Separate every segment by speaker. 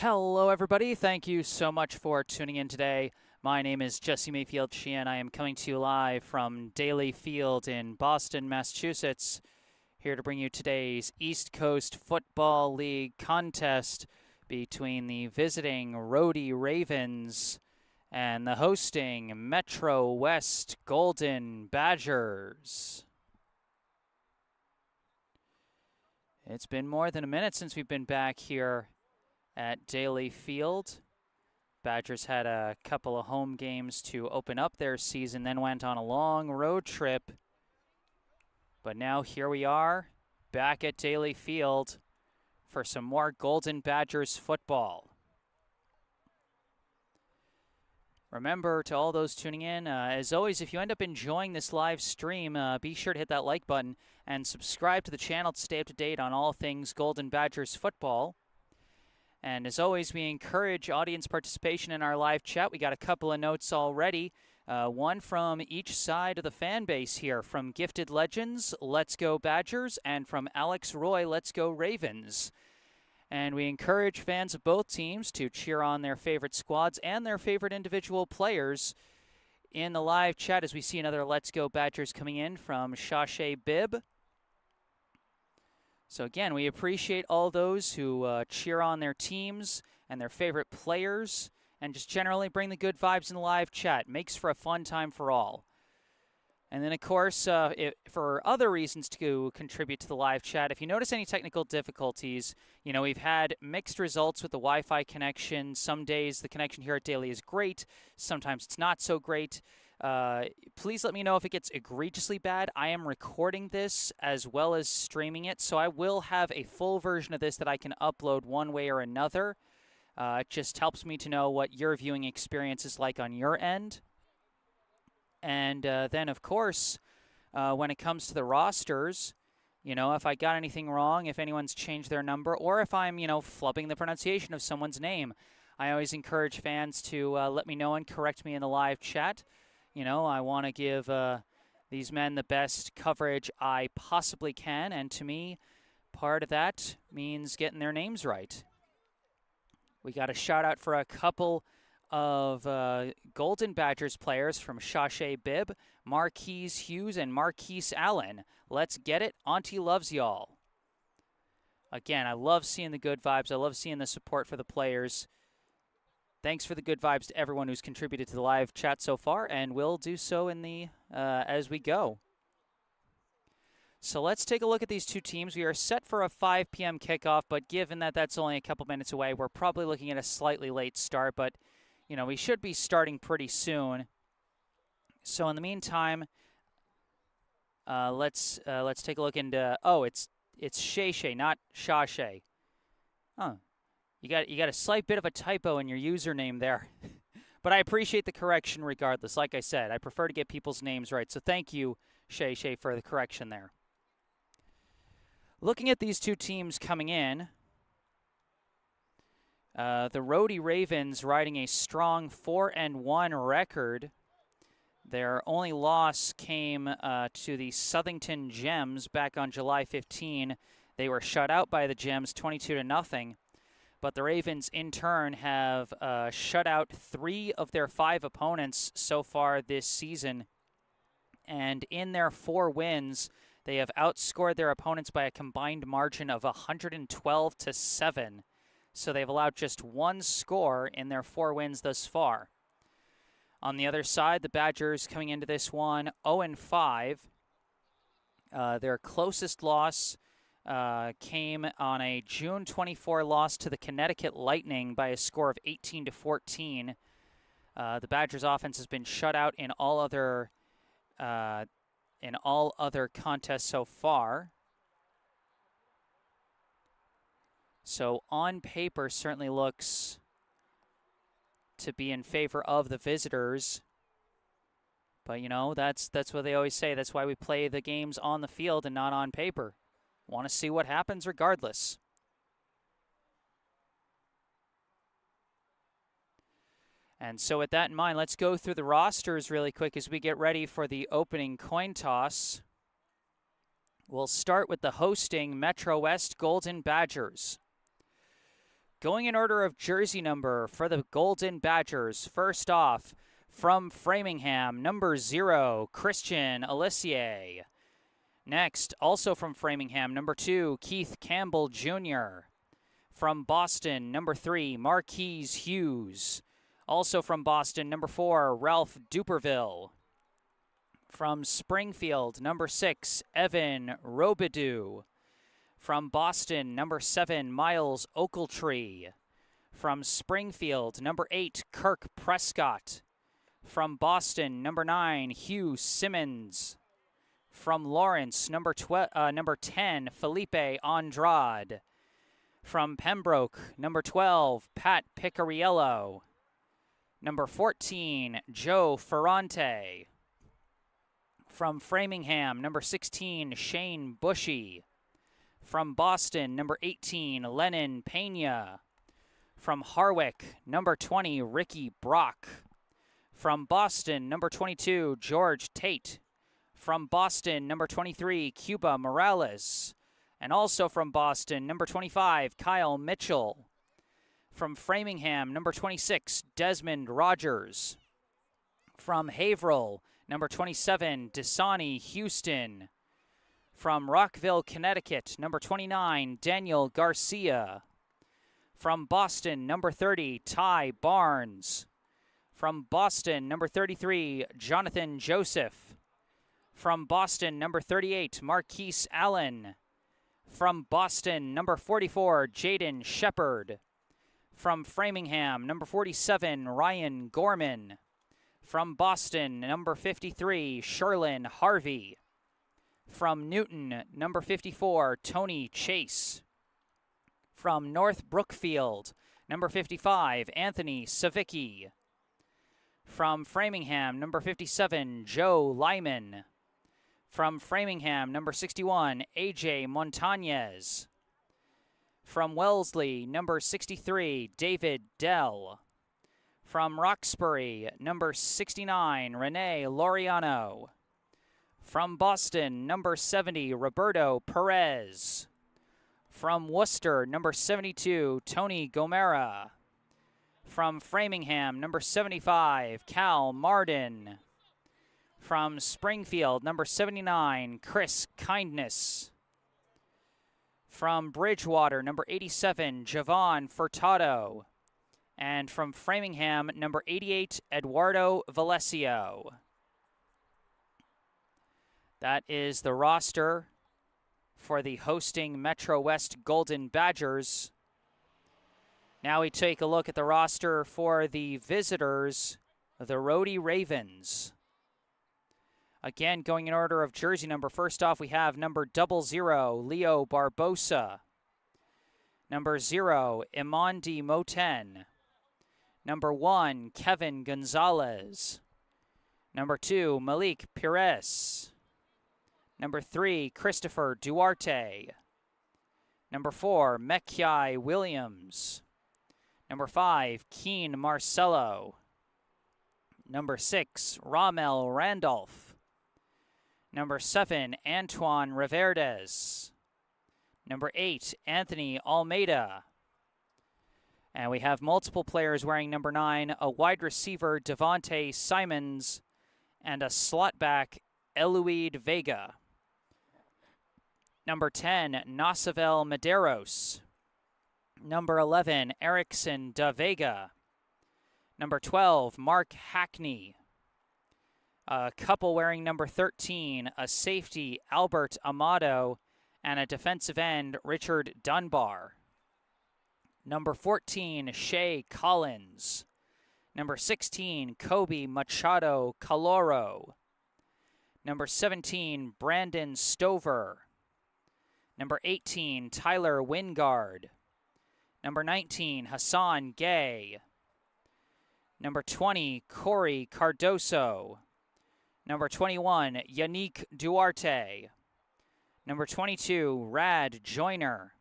Speaker 1: Hello, everybody. Thank you so much for tuning in today. My name is Jesse Mayfield Sheehan. I am coming to you live from Daly Field in Boston, Massachusetts, here to bring you today's East Coast Football League contest between the visiting Rhody Ravens and the hosting MetroWest Golden Badgers. It's been more than a minute since we've been back here at Daly Field. Badgers had a couple of home games to open up their season, then went on a long road trip. But now here we are, back at Daly Field for some more Golden Badgers football. Remember, to all those tuning in, as always, if you end up enjoying this live stream, be sure to hit that like button and subscribe to the channel to stay up to date on all things Golden Badgers football. And as always, we encourage audience participation in our live chat. We got a couple of notes already, one from each side of the fan base here, from Gifted Legends, Let's Go Badgers, and from Alex Roy, Let's Go Ravens. And we encourage fans of both teams to cheer on their favorite squads and their favorite individual players in the live chat, as we see another Let's Go Badgers coming in from Shashay Bibb. So again, we appreciate all those who cheer on their teams and their favorite players and just generally bring the good vibes in the live chat. Makes for a fun time for all. And then, of course, for other reasons to contribute to the live chat, if you notice any technical difficulties, you know, we've had mixed results with the Wi-Fi connection. Some days the connection here at Daly is great. Sometimes it's not so great. Please let me know if it gets egregiously bad. I am recording this as well as streaming it, so I will have a full version of this that I can upload one way or another. It just helps me to know what your viewing experience is like on your end. And then, of course, when it comes to the rosters, you know, if I got anything wrong, if anyone's changed their number, or if I'm, you know, flubbing the pronunciation of someone's name, I always encourage fans to let me know and correct me in the live chat. You know, I want to give these men the best coverage I possibly can, and to me, part of that means getting their names right. We got a shout-out for a couple of Golden Badgers players from Shashay Bibb, Marquise Hughes, and Marquise Allen. Let's get it. Auntie loves y'all. Again, I love seeing the good vibes. I love seeing the support for the players. Thanks for the good vibes to everyone who's contributed to the live chat so far, and will do so in the as we go. So let's take a look at these two teams. We are set for a 5 p.m. kickoff, but given that that's only a couple minutes away, we're probably looking at a slightly late start, but you know, we should be starting pretty soon. So in the meantime, let's take a look into. Oh, it's Shay Shay, not Shashay. Huh. You got a slight bit of a typo in your username there. But I appreciate the correction regardless. Like I said, I prefer to get people's names right. So thank you, Shay Shay, for the correction there. Looking at these two teams coming in, the Rhody Ravens riding a strong 4-1 record. Their only loss came to the Southington Gems back on July 15. They were shut out by the Gems 22-0. But the Ravens, in turn, have shut out 3 of their 5 opponents so far this season. And in their 4 wins, they have outscored their opponents by a combined margin of 112-7. So they've allowed just 1 score in their 4 wins thus far. On the other side, the Badgers coming into this one 0-5. Their closest loss came on a June 24 loss to the Connecticut Lightning by a score of 18-14. The Badgers' offense has been shut out in all other contests so far. So on paper, certainly looks to be in favor of the visitors. But you know, that's what they always say. That's why we play the games on the field and not on paper. Want to see what happens regardless. And so with that in mind, let's go through the rosters really quick as we get ready for the opening coin toss. We'll start with the hosting MetroWest Golden Badgers. Going in order of jersey number for the Golden Badgers, first off, from Framingham, number 0, Christian Alissier. Next, also from Framingham, number 2, Keith Campbell Jr. From Boston, number 3, Marquise Hughes. Also from Boston, number 4, Ralph Duperville. From Springfield, number 6, Evan Robidoux. From Boston, number 7, Miles Oakletree. From Springfield, number 8, Kirk Prescott. From Boston, number 9, Hugh Simmons. From Lawrence, number 10, Felipe Andrade. From Pembroke, number 12, Pat Picariello. Number 14, Joe Ferrante. From Framingham, number 16, Shane Bushy. From Boston, number 18, Lennon Pena. From Harwick, number 20, Ricky Brock. From Boston, number 22, George Tate. From Boston, number 23, Cuba Morales. And also from Boston, number 25, Kyle Mitchell. From Framingham, number 26, Desmond Rogers. From Haverhill, number 27, Dasani Houston. From Rockville, Connecticut, number 29, Daniel Garcia. From Boston, number 30, Ty Barnes. From Boston, number 33, Jonathan Joseph. From Boston, number 38, Marquise Allen. From Boston, number 44, Jaden Shepard. From Framingham, number 47, Ryan Gorman. From Boston, number 53, Sherlyn Harvey. From Newton, number 54, Tony Chase. From North Brookfield, number 55, Anthony Savicki. From Framingham, number 57, Joe Lyman. From Framingham, number 61, AJ Montañez. From Wellesley, number 63, David Dell. From Roxbury, number 69, Renee Laureano. From Boston, number 70, Roberto Perez. From Worcester, number 72, Tony Gomera. From Framingham, number 75, Cal Marden. From Springfield, number 79, Chris Kindness. From Bridgewater, number 87, Javon Furtado. And from Framingham, number 88, Eduardo Valesio. That is the roster for the hosting MetroWest Golden Badgers. Now we take a look at the roster for the visitors, the Rhody Ravens. Again, going in order of jersey number, first off we have number 00, Leo Barbosa. Number 0, Imandi Moten. Number 1, Kevin Gonzalez. Number 2, Malik Pires. Number 3, Christopher Duarte. Number 4, Mekiai Williams. Number 5, Keen Marcelo. Number 6, Ramel Randolph. Number 7, Antoine Riverdes. Number 8, Anthony Almeida. And we have multiple players wearing number 9, a wide receiver, Devontae Simons, and a slot back, Eluid Vega. Number 10, Nasavel Medeiros. Number 11, Erickson Da Vega. Number 12, Mark Hackney. A couple wearing number 13, a safety, Albert Amado, and a defensive end, Richard Dunbar. Number 14, Shea Collins. Number 16, Kobe Machado Caloro. Number 17, Brandon Stover. Number 18, Tyler Wingard. Number 19, Hassan Gay. Number 20, Corey Cardoso. Number 21, Yannick Duarte. Number 22, Rad Joyner.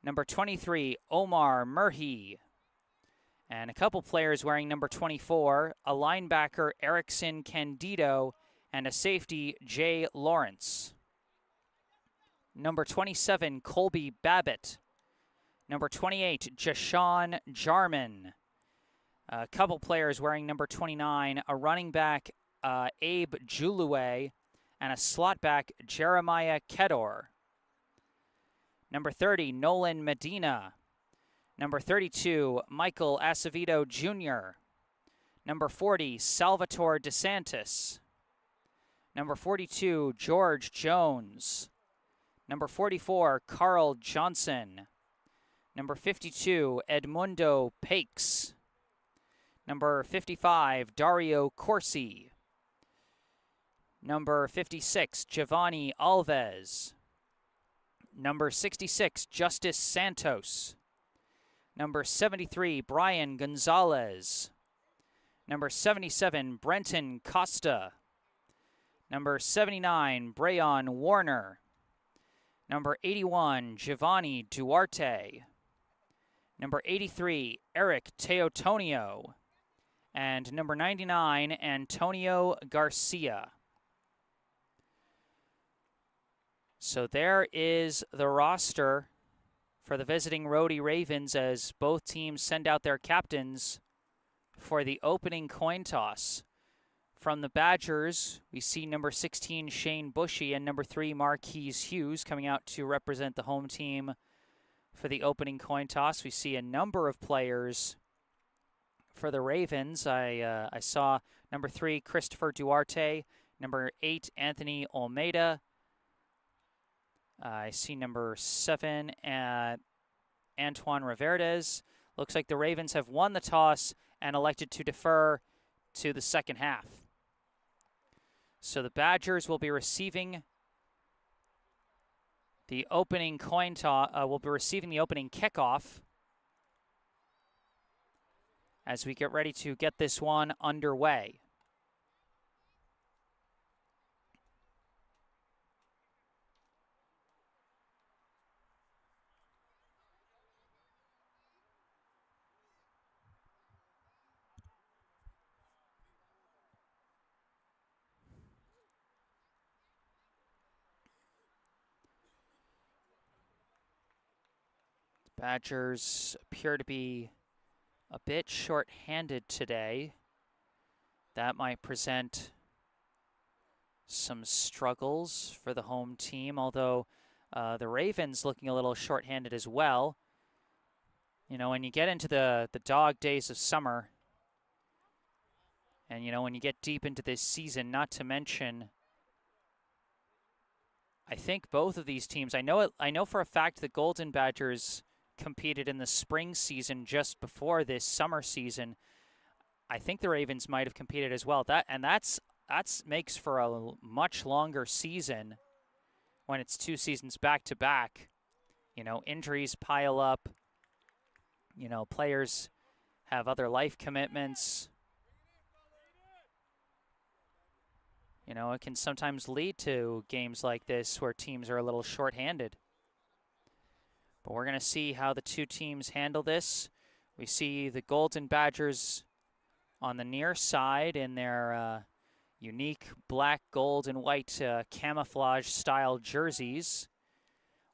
Speaker 1: Number 23, Omar Murhi. And a couple players wearing number 24, a linebacker, Erickson Candido, and a safety, Jay Lawrence. Number 27, Colby Babbitt. Number 28, Jashawn Jarman. A couple players wearing number 29, a running back, Abe Julue, and a slot back, Jeremiah Kedor. Number 30, Nolan Medina. Number 32, Michael Acevedo Jr. Number 40, Salvatore DeSantis. Number 42, George Jones. Number 44, Carl Johnson. Number 52, Edmundo Pakes. Number 55, Dario Corsi. Number 56, Giovanni Alves. Number 66, Justice Santos. Number 73, Brian Gonzalez. Number 77, Brenton Costa. Number 79, Brayon Warner. Number 81, Giovanni Duarte. Number 83, Eric Teotonio. And number 99, Antonio Garcia. So there is the roster for the visiting Rhody Ravens as both teams send out their captains for the opening coin toss. From the Badgers, we see number 16, Shane Bushy, and number 3, Marquise Hughes coming out to represent the home team for the opening coin toss. We see a number of players for the Ravens. I saw number 3, Christopher Duarte, number 8, Anthony Almeida. I see number 7, Antoine Riverdes. Looks like the Ravens have won the toss and elected to defer to the second half. So the Badgers will be receiving the opening coin toss, will be receiving the opening kickoff as we get ready to get this one underway. Badgers appear to be a bit short-handed today. That might present some struggles for the home team, although the Ravens looking a little short-handed as well. You know, when you get into the dog days of summer, and, you know, when you get deep into this season, not to mention, I think both of these teams, I know for a fact the Golden Badgers competed in the spring season just before this summer season. I think the Ravens might have competed as well. That makes for a much longer season when it's 2 seasons back to back. You know, injuries pile up. You know, players have other life commitments. You know, it can sometimes lead to games like this where teams are a little short-handed. But we're going to see how the two teams handle this. We see the Golden Badgers on the near side in their unique black, gold, and white camouflage-style jerseys,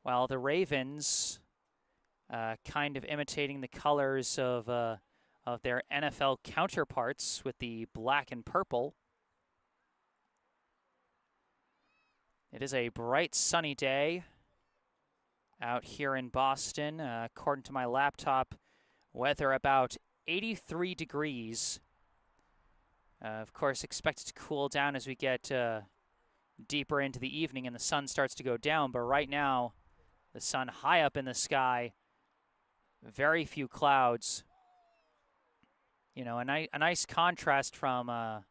Speaker 1: while the Ravens kind of imitating the colors of their NFL counterparts with the black and purple. It is a bright, sunny day out here in Boston. According to my laptop, weather about 83 degrees. Of course, expected to cool down as we get deeper into the evening and the sun starts to go down. But right now, the sun high up in the sky, very few clouds. You know, a nice contrast from a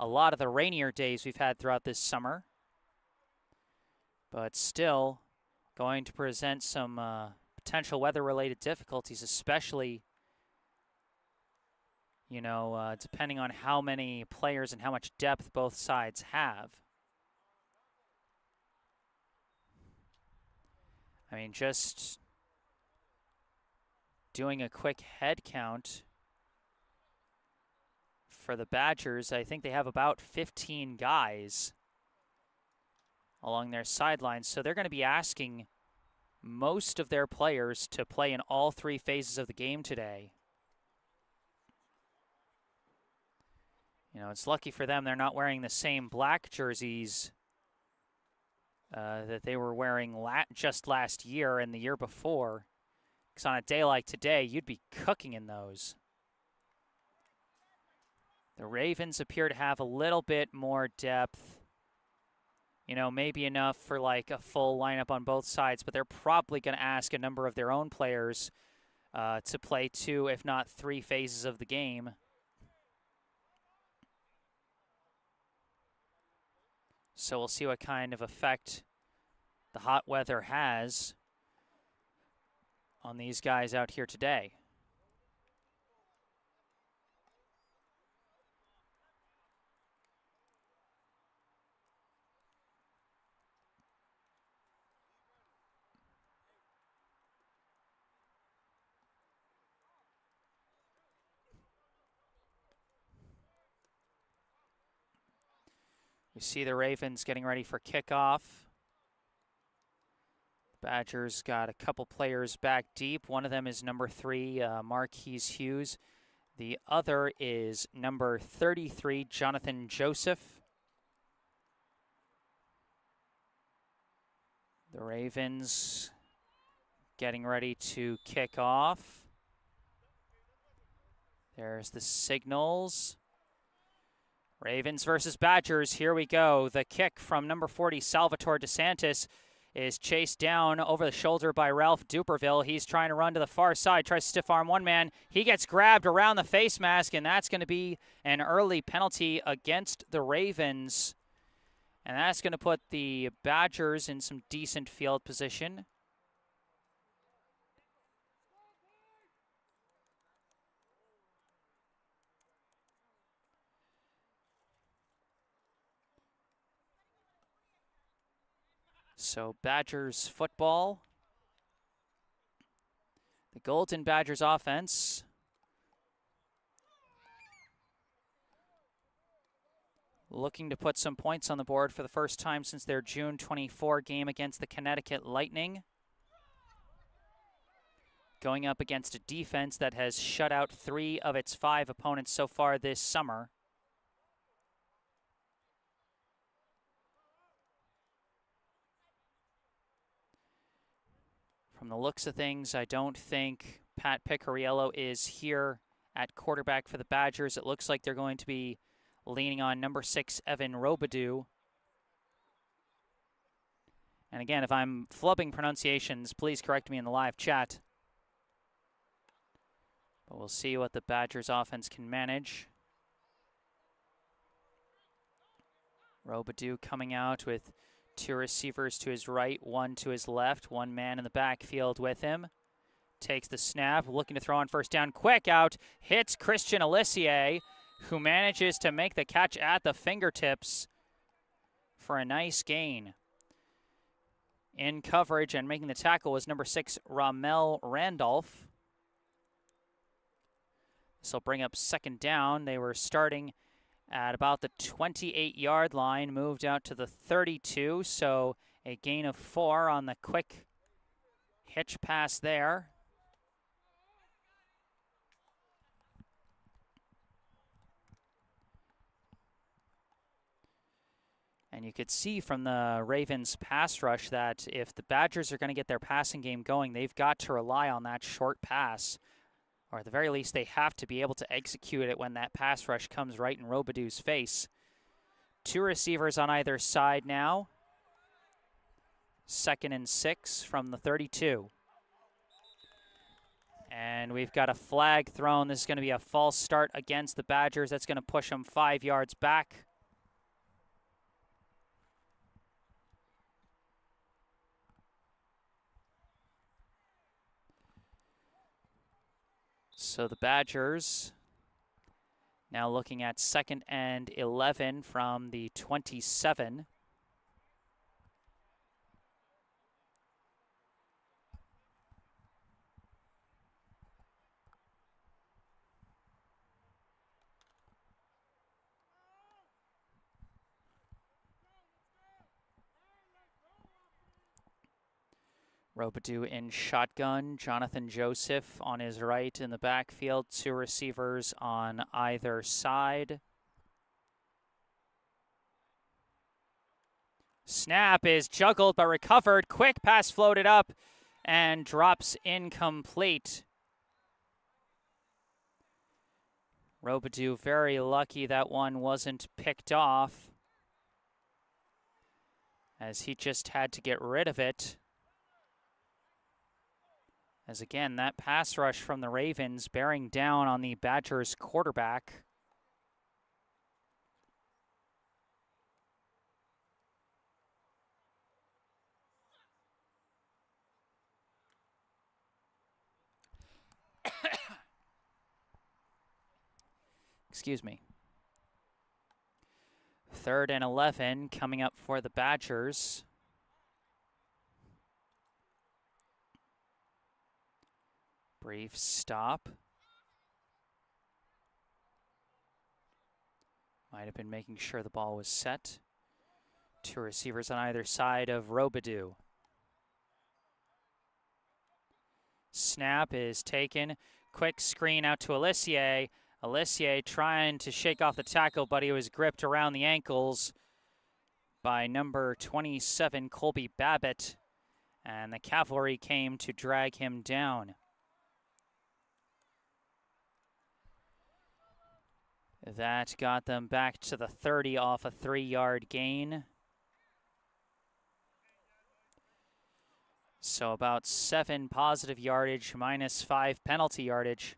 Speaker 1: lot of the rainier days we've had throughout this summer. But still going to present some potential weather-related difficulties, especially, you know, depending on how many players and how much depth both sides have. I mean, just doing a quick head count for the Badgers, I think they have about 15 guys along their sidelines, so they're going to be asking most of their players to play in all 3 phases of the game today. You know, it's lucky for them they're not wearing the same black jerseys that they were wearing just last year and the year before. Because on a day like today, you'd be cooking in those. The Ravens appear to have a little bit more depth. You know, maybe enough for like a full lineup on both sides, but they're probably going to ask a number of their own players to play 2, if not 3 phases of the game. So we'll see what kind of effect the hot weather has on these guys out here today. We see the Ravens getting ready for kickoff. Badgers got a couple players back deep. One of them is number 3, Marquise Hughes. The other is number 33, Jonathan Joseph. The Ravens getting ready to kick off. There's the signals. Ravens versus Badgers. Here we go. The kick from number 40, Salvatore DeSantis, is chased down over the shoulder by Ralph Duperville. He's trying to run to the far side, tries to stiff arm one man. He gets grabbed around the face mask, and that's going to be an early penalty against the Ravens. And that's going to put the Badgers in some decent field position. So Badgers football. The Golden Badgers offense. Looking to put some points on the board for the first time since their June 24 game against the Connecticut Lightning. Going up against a defense that has shut out 3 of its 5 opponents so far this summer. From the looks of things, I don't think Pat Picariello is here at quarterback for the Badgers. It looks like they're going to be leaning on number 6, Evan Robidoux. And again, if I'm flubbing pronunciations, please correct me in the live chat. But we'll see what the Badgers offense can manage. Robidoux coming out with 2 receivers to his right, 1 to his left, 1 man in the backfield with him. Takes the snap, looking to throw on first down. Quick out, hits Christian Alissier, who manages to make the catch at the fingertips for a nice gain. In coverage and making the tackle was number 6, Ramel Randolph. This will bring up 2nd down. They were starting at about the 28-yard line, moved out to the 32, so a gain of 4 on the quick hitch pass there. And you could see from the Ravens pass rush that if the Badgers are going to get their passing game going, they've got to rely on that short pass. Or at the very least, they have to be able to execute it when that pass rush comes right in Robidoux's face. 2 receivers on either side now. 2nd and 6 from the 32. And we've got a flag thrown. This is going to be a false start against the Badgers. That's going to push them 5 yards back. So the Badgers now looking at 2nd and 11 from the 27. Robidoux in shotgun. Jonathan Joseph on his right in the backfield. 2 receivers on either side. Snap is juggled but recovered. Quick pass floated up and drops incomplete. Robidoux very lucky that one wasn't picked off, as he just had to get rid of it. As again, that pass rush from the Ravens bearing down on the Badgers quarterback. Excuse me. 3rd and 11 coming up for the Badgers. Brief stop. Might have been making sure the ball was set. 2 receivers on either side of Robidoux. Snap is taken. Quick screen out to Alissier. Alissier trying to shake off the tackle, but he was gripped around the ankles by number 27, Colby Babbitt, and the cavalry came to drag him down. That got them back to the 30 off a 3-yard gain. So about 7 positive yardage minus 5 penalty yardage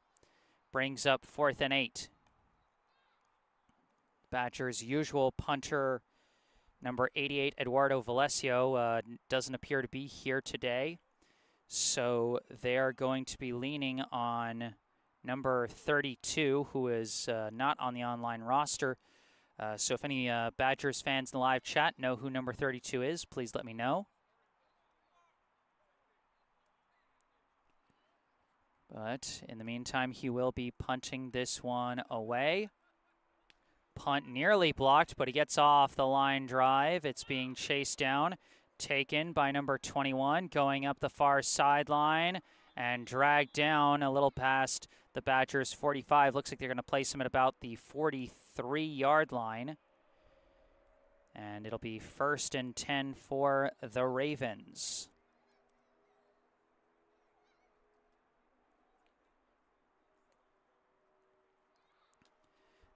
Speaker 1: brings up 4th and 8. Badgers' usual punter, number 88, Eduardo Valesio, doesn't appear to be here today. So they're going to be leaning on number 32, who is not on the online roster. So if any Badgers fans in the live chat know who number 32 is, please let me know. But in the meantime, he will be punting this one away. Punt nearly blocked, but he gets off the line drive. It's being chased down, taken by number 21, going up the far sideline and dragged down a little past the Badgers' 45. Looks like they're going to place him at about the 43-yard line. And it'll be 1st and 10 for the Ravens.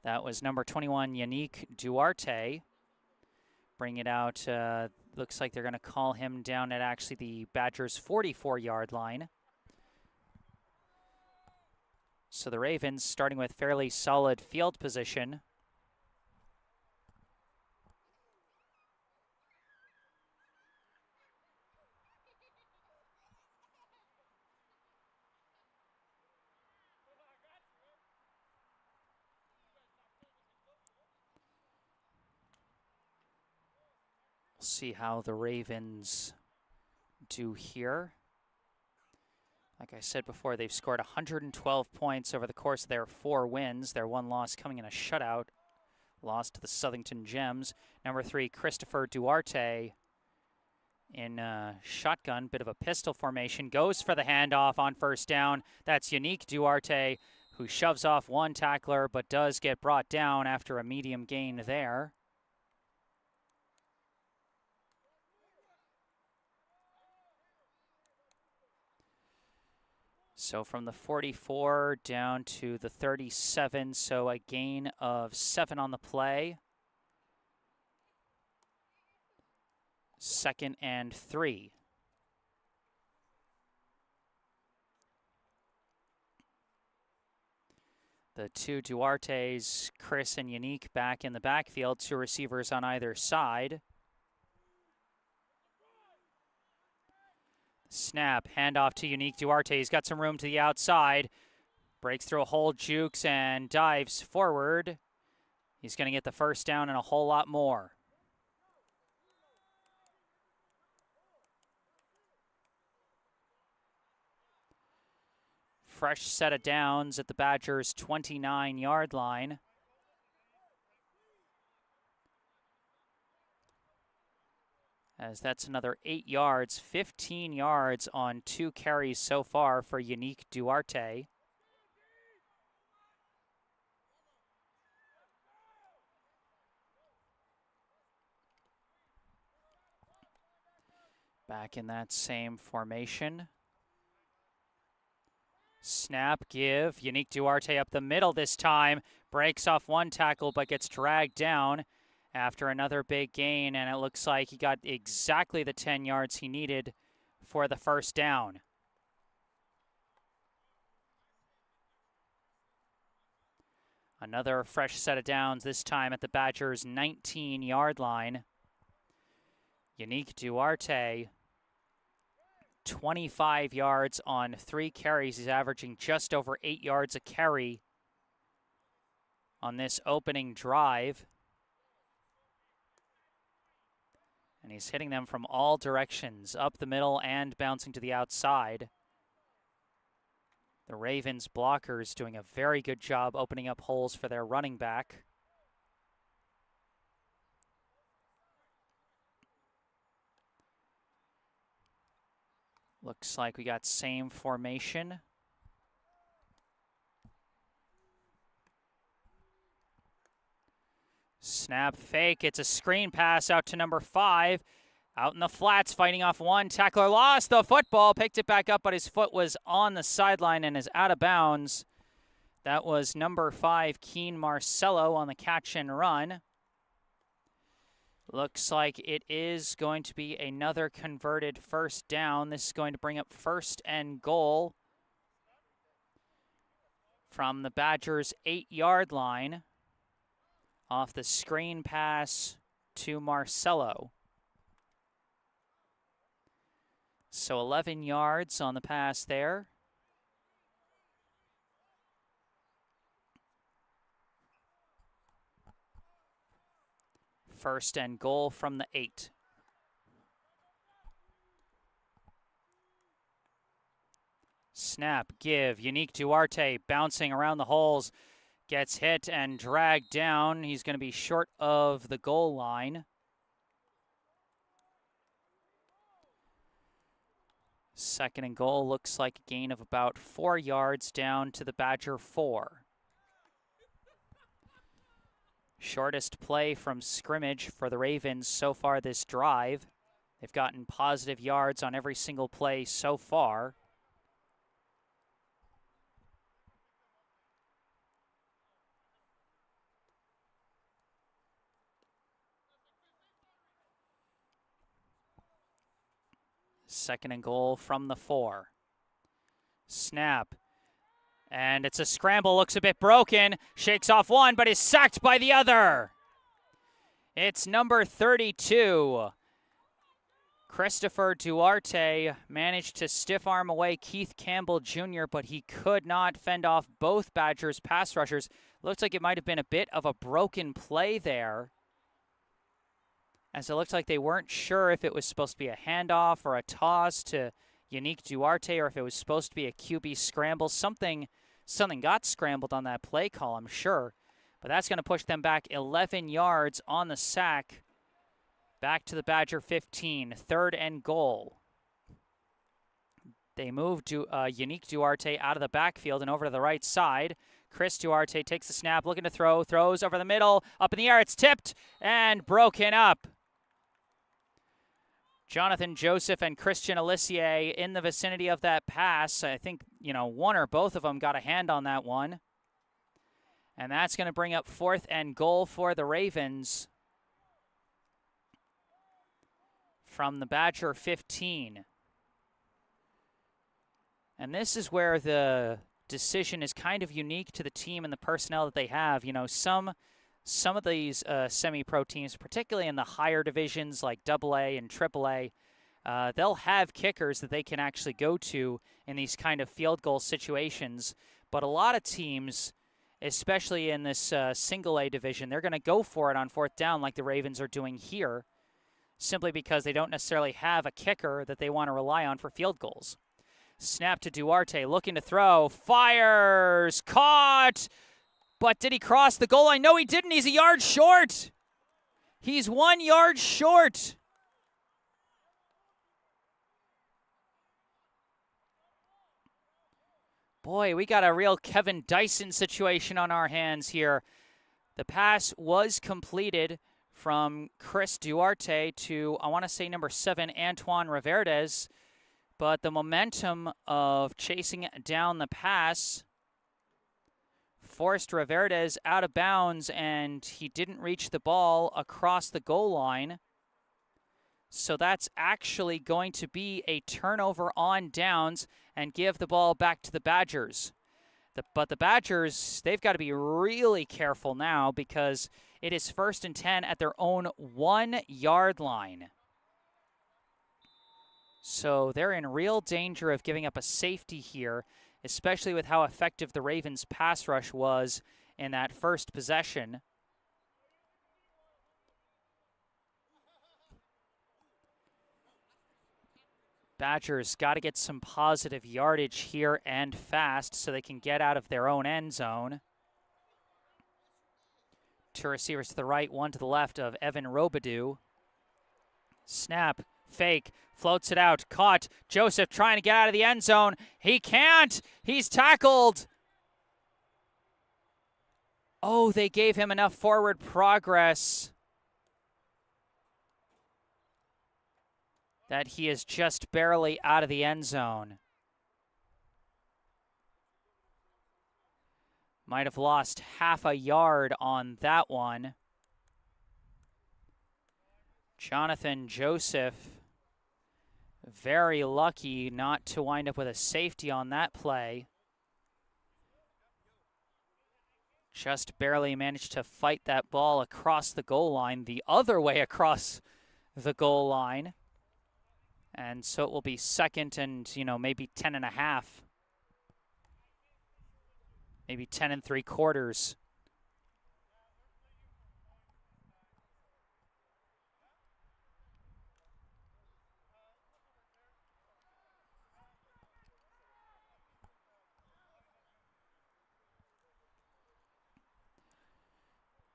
Speaker 1: That was number 21, Yannick Duarte. Bring it out. Looks like they're going to call him down at actually the Badgers' 44-yard line. So the Ravens starting with fairly solid field position. See how the Ravens do here. Like I said before, they've scored 112 points over the course of their 4 wins. Their 1 loss coming in a shutout. Lost to the Southington Gems. Number 3, Christopher Duarte in shotgun. Bit of a pistol formation. Goes for the handoff on 1st down. That's Yannick Duarte, who shoves off 1 tackler but does get brought down after a medium gain there. So from the 44 down to the 37, so a gain of 7 on the play. 2nd and 3. The 2 Duartes, Chris and Yannick, back in the backfield, 2 receivers on either side. Snap, handoff to Yannick Duarte. He's got some room to the outside. Breaks through a hole, jukes, and dives forward. He's going to get the 1st down and a whole lot more. Fresh set of downs at the Badgers' 29-yard line. as that's another 8 yards, 15 yards on 2 carries so far for Unique Duarte. Back in that same formation. Snap, give. Unique Duarte up the middle this time. Breaks off one tackle but gets dragged down after another big gain, and it looks like he got exactly the 10 yards he needed for the first down. Another fresh set of downs, this time at the Badgers' 19-yard line. Unique Duarte, 25 yards on 3 carries. He's averaging just over 8 yards a carry on this opening drive. And he's hitting them from all directions, up the middle and bouncing to the outside. The Ravens blockers doing a very good job opening up holes for their running back. Looks like we got same formation. Snap, fake. It's a screen pass out to number 5. Out in the flats, fighting off one. Tackler lost the football, picked it back up, but his foot was on the sideline and is out of bounds. That was number 5, Keen Marcello, on the catch and run. Looks like it is going to be another converted first down. This is going to bring up 1st and goal from the Badgers' 8-yard line off the screen pass to Marcello. So 11 yards on the pass there. First and goal from the 8. Snap, give. Unique Duarte bouncing around the holes. Gets hit and dragged down. He's going to be short of the goal line. Second and goal looks like a gain of about 4 yards down to the Badger 4. Shortest play from scrimmage for the Ravens so far this drive. They've gotten positive yards on every single play so far. Second and goal from the 4. Snap. And it's a scramble, looks a bit broken. Shakes off one, but is sacked by the other. It's number 32. Christopher Duarte managed to stiff arm away Keith Campbell Jr., but he could not fend off both Badgers pass rushers. Looks like it might have been a bit of a broken play there, as it looks like they weren't sure if it was supposed to be a handoff or a toss to Unique Duarte, or if it was supposed to be a QB scramble. Something got scrambled on that play call, I'm sure. But that's going to push them back 11 yards on the sack. Back to the Badger 15, 3rd and goal. They move Unique Duarte out of the backfield and over to the right side. Chris Duarte takes the snap, looking to throw, throws over the middle, up in the air, it's tipped and broken up. Jonathan Joseph and Christian Alissier in the vicinity of that pass. I think, one or both of them got a hand on that one. And that's going to bring up 4th and goal for the Ravens from the Badger 15. And this is where the decision is kind of unique to the team and the personnel that they have. Some of these semi-pro teams, particularly in the higher divisions like AA and AAA, they'll have kickers that they can actually go to in these kind of field goal situations. But a lot of teams, especially in this single A division, they're going to go for it on 4th down like the Ravens are doing here, simply because they don't necessarily have a kicker that they want to rely on for field goals. Snap to Duarte, looking to throw, fires, caught! But did he cross the goal line? No, he didn't. He's a yard short. He's 1 yard short. Boy, we got a real Kevin Dyson situation on our hands here. The pass was completed from Chris Duarte to, I want to say, number 7, Antoine Riverdez. But the momentum of chasing down the pass forced Riverdez out of bounds, and he didn't reach the ball across the goal line. So that's actually going to be a turnover on downs and give the ball back to the Badgers. But the Badgers, they've got to be really careful now because it is 1st and 10 at their own 1-yard line. So they're in real danger of giving up a safety here, especially with how effective the Ravens' pass rush was in that first possession. Badgers got to get some positive yardage here and fast so they can get out of their own end zone. 2 receivers to the right, 1 to the left of Evan Robidoux. Snap, fake, floats it out, caught. Joseph trying to get out of the end zone. He can't. He's tackled. Oh, they gave him enough forward progress that he is just barely out of the end zone. Might have lost half a yard on that one. Jonathan Joseph, very lucky not to wind up with a safety on that play. Just barely managed to fight that ball across the goal line, the other way across the goal line. And so it will be 2nd and, maybe 10.5. Maybe 10 3/4.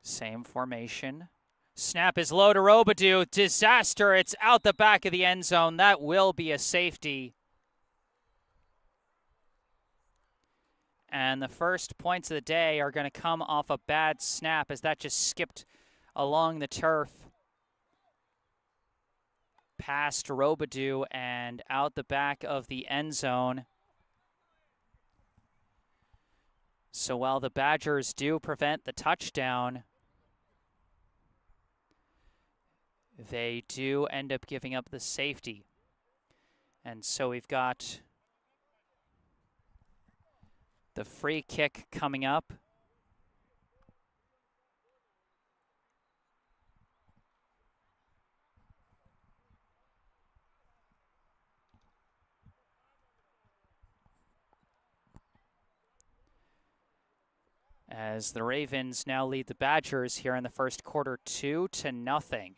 Speaker 1: Same formation. Snap is low to Robidoux. Disaster. It's out the back of the end zone. That will be a safety. And the first points of the day are going to come off a bad snap as that just skipped along the turf. Past Robidoux and out the back of the end zone. So while the Badgers do prevent the touchdown, they do end up giving up the safety. And so we've got the free kick coming up. As the Ravens now lead the Badgers here in the first quarter 2-0.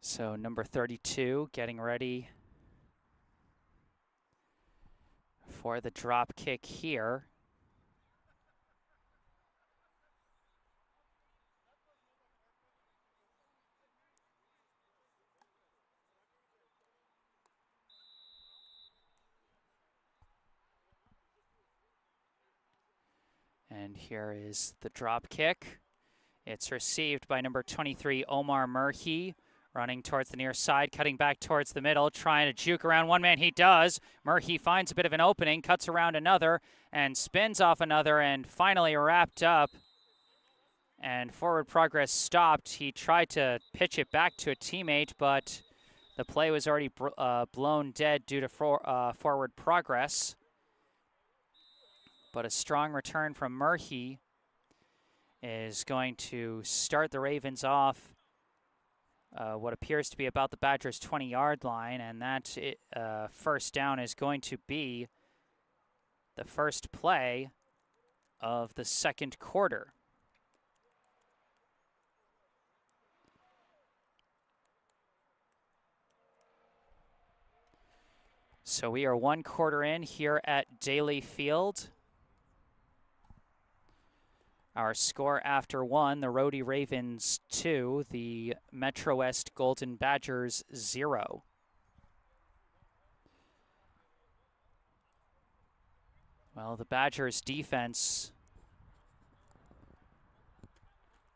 Speaker 1: So number 32 getting ready for the drop kick here. And here is the drop kick. It's received by number 23, Omar Murhi. Running towards the near side, cutting back towards the middle, trying to juke around one man. He does. Murhi finds a bit of an opening, cuts around another, and spins off another, and finally wrapped up. And forward progress stopped. He tried to pitch it back to a teammate, but the play was already blown dead due to forward progress. But a strong return from Murhi is going to start the Ravens off what appears to be about the Badgers' 20-yard line, and that first down is going to be the first play of the second quarter. So we are 1 quarter in here at Daly Field. Our score after 1, the Rhody Ravens 2, the MetroWest Golden Badgers 0. Well, the Badgers defense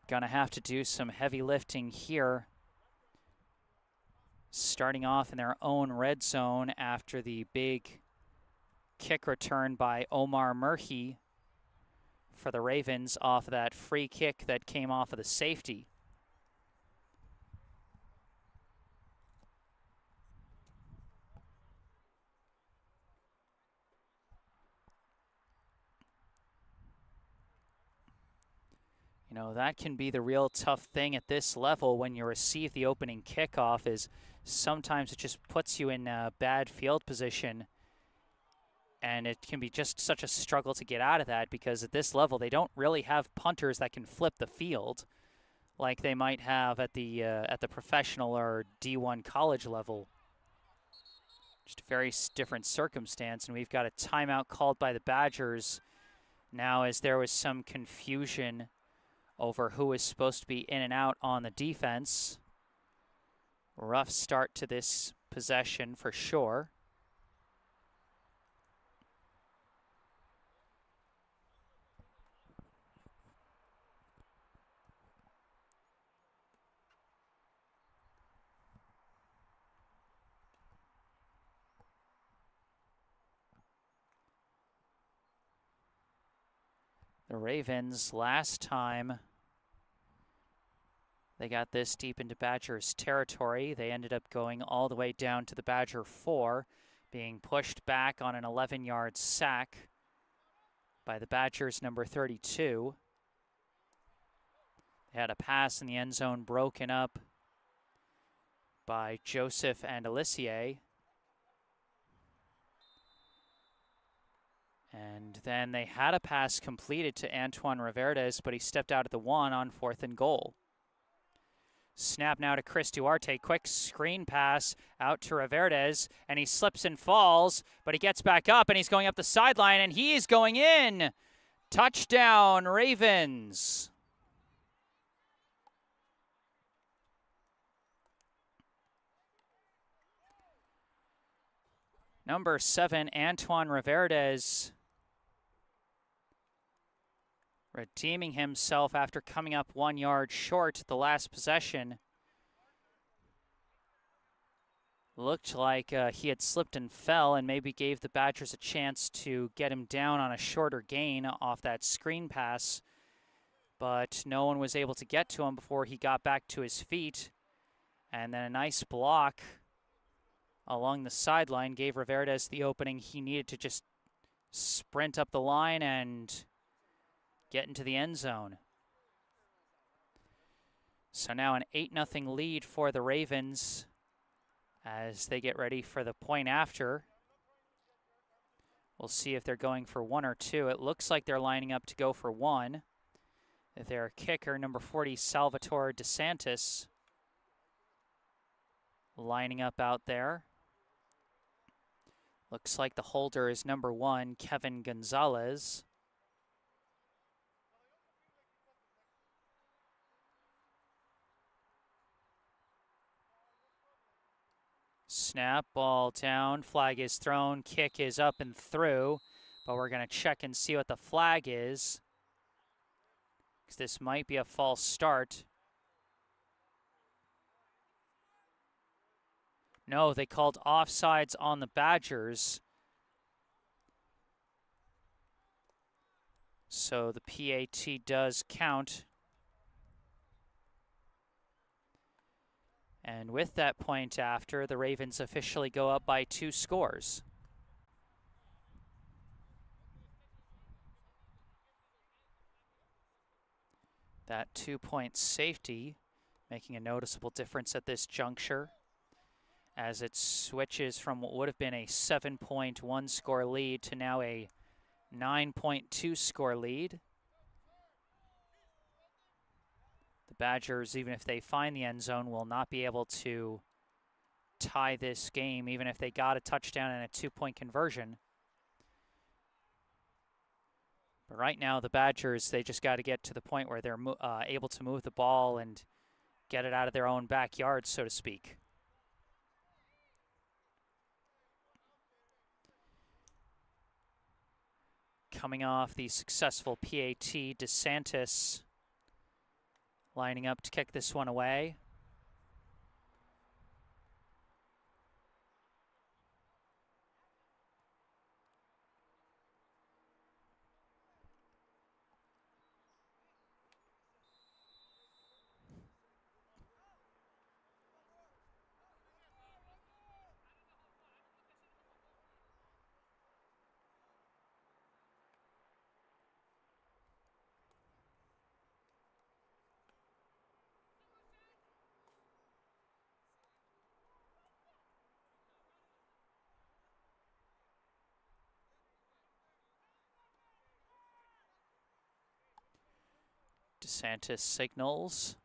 Speaker 1: gonna have to do some heavy lifting here, starting off in their own red zone after the big kick return by Omar Murhi for the Ravens off of that free kick that came off of the safety. You know, that can be the real tough thing at this level when you receive the opening kickoff, is sometimes it just puts you in a bad field position, and it can be just such a struggle to get out of that, because at this level they don't really have punters that can flip the field like they might have at the professional or D1 college level. Just a very different circumstance, and we've got a timeout called by the Badgers now, as there was some confusion over who is supposed to be in and out on the defense. Rough start to this possession for sure. The Ravens, last time they got this deep into Badgers territory, they ended up going all the way down to the Badger 4, being pushed back on an 11-yard sack by the Badgers' number 32. They had a pass in the end zone broken up by Joseph and Alicia. And then they had a pass completed to Antoine Riverdez, but he stepped out at the 1 on 4th and goal. Snap now to Chris Duarte. Quick screen pass out to Riverdez, and he slips and falls, but he gets back up, and he's going up the sideline, and he's going in. Touchdown, Ravens. Number 7, Antoine Riverdez, redeeming himself after coming up 1 yard short the last possession. Looked like he had slipped and fell, and maybe gave the Badgers a chance to get him down on a shorter gain off that screen pass, but no one was able to get to him before he got back to his feet. And then a nice block along the sideline gave Riverdez the opening he needed to just sprint up the line and get into the end zone. So now an 8-0 lead for the Ravens as they get ready for the point after. We'll see if they're going for 1 or 2. It looks like they're lining up to go for 1. Their kicker, number 40, Salvatore DeSantis, lining up out there. Looks like the holder is number 1, Kevin Gonzalez. Snap, ball down, flag is thrown, kick is up and through, but we're going to check and see what the flag is, because this might be a false start. No, they called offsides on the Badgers. So the PAT does count. And with that point after, the Ravens officially go up by 2 scores. That 2-point safety making a noticeable difference at this juncture, as it switches from what would have been a 7-point one-score lead to now a 9.2 score lead. The Badgers, even if they find the end zone, will not be able to tie this game, even if they got a touchdown and a 2-point conversion. But right now, the Badgers, they just got to get to the point where they're able to move the ball and get it out of their own backyard, so to speak. Coming off the successful PAT, DeSantis lining up to kick this one away. DeSantis signals.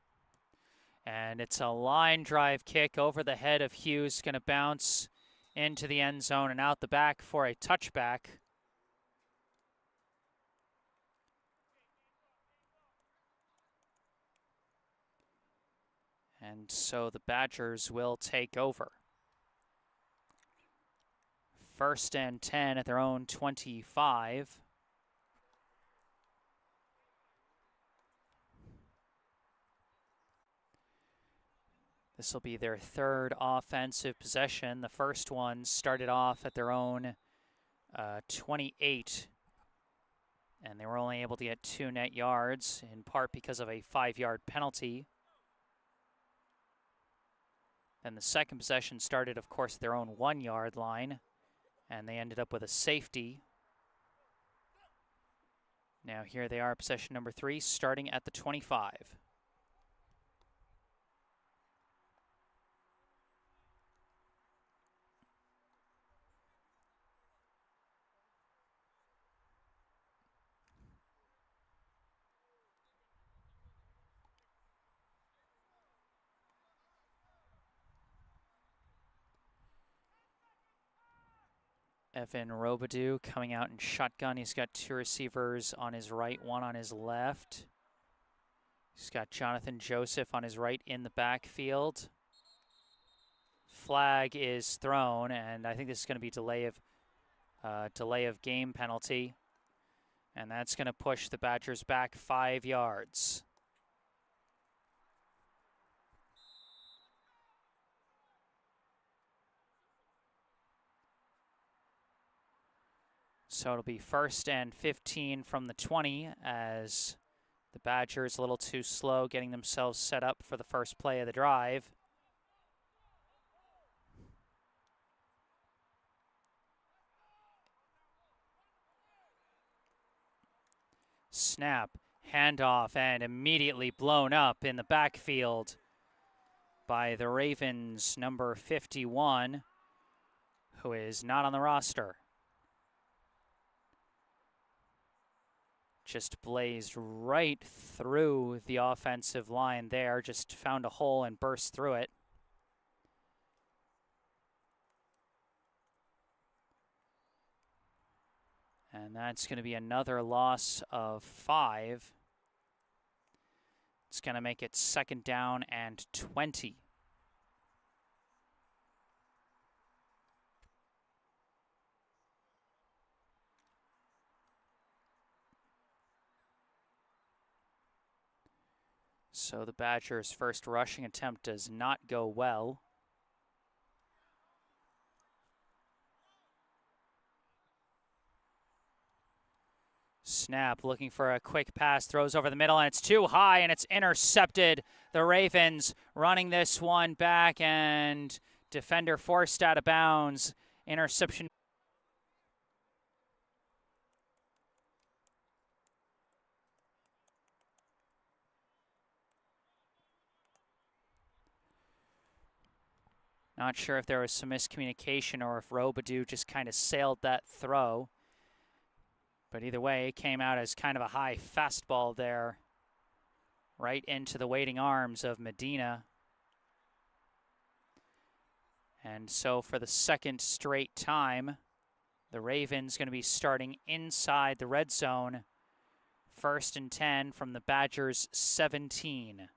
Speaker 1: And it's a line drive kick over the head of Hughes, going to bounce into the end zone and out the back for a touchback. And so the Badgers will take over. 1st and 10 at their own 25. This will be their 3rd offensive possession. The first one started off at their own 28, and they were only able to get 2 net yards, in part because of a 5-yard penalty. Then the second possession started, of course, at their own 1-yard line, and they ended up with a safety. Now here they are, possession number 3, starting at the 25. Evan Robidoux coming out in shotgun. He's got 2 receivers on his right, 1 on his left. He's got Jonathan Joseph on his right in the backfield. Flag is thrown, and I think this is going to be delay of game penalty. And that's going to push the Badgers back 5 yards. So it'll be 1st and 15 from the 20 as the Badgers a little too slow getting themselves set up for the first play of the drive. Snap, handoff, and immediately blown up in the backfield by the Ravens' number 51, who is not on the roster. Just blazed right through the offensive line there, just found a hole and burst through it. And that's going to be another loss of 5. It's going to make it 2nd down and 20. So the Badgers' first rushing attempt does not go well. Snap, looking for a quick pass, throws over the middle, and it's too high, and it's intercepted. The Ravens running this one back, and defender forced out of bounds. Interception. Not sure if there was some miscommunication or if Robidoux just kind of sailed that throw. But either way, it came out as kind of a high fastball there, right into the waiting arms of Medina. And so for the second straight time, the Ravens going to be starting inside the red zone. 1st and 10 from the Badgers' 17.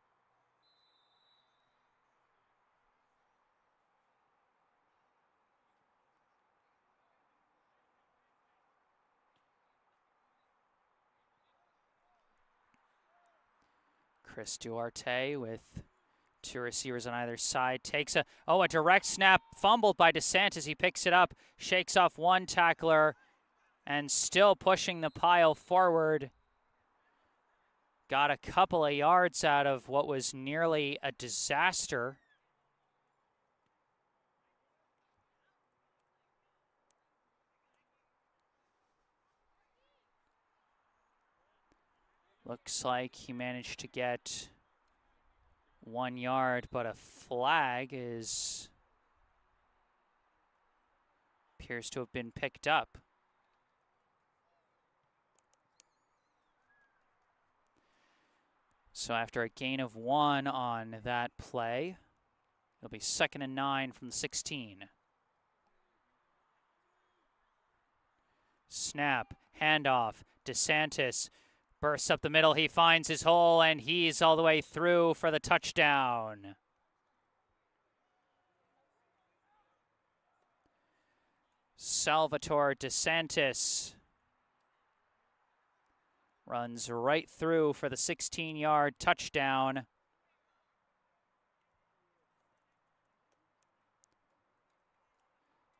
Speaker 1: Chris Duarte with 2 receivers on either side takes a direct snap, fumbled by DeSantis. He picks it up, shakes off one tackler, and still pushing the pile forward. Got a couple of yards out of what was nearly a disaster. Looks like he managed to get 1 yard, but a flag appears to have been picked up. So after a gain of 1 on that play, it'll be 2nd and 9 from the 16. Snap, handoff, DeSantis bursts up the middle. He finds his hole, and he's all the way through for the touchdown. Salvatore DeSantis runs right through for the 16-yard touchdown.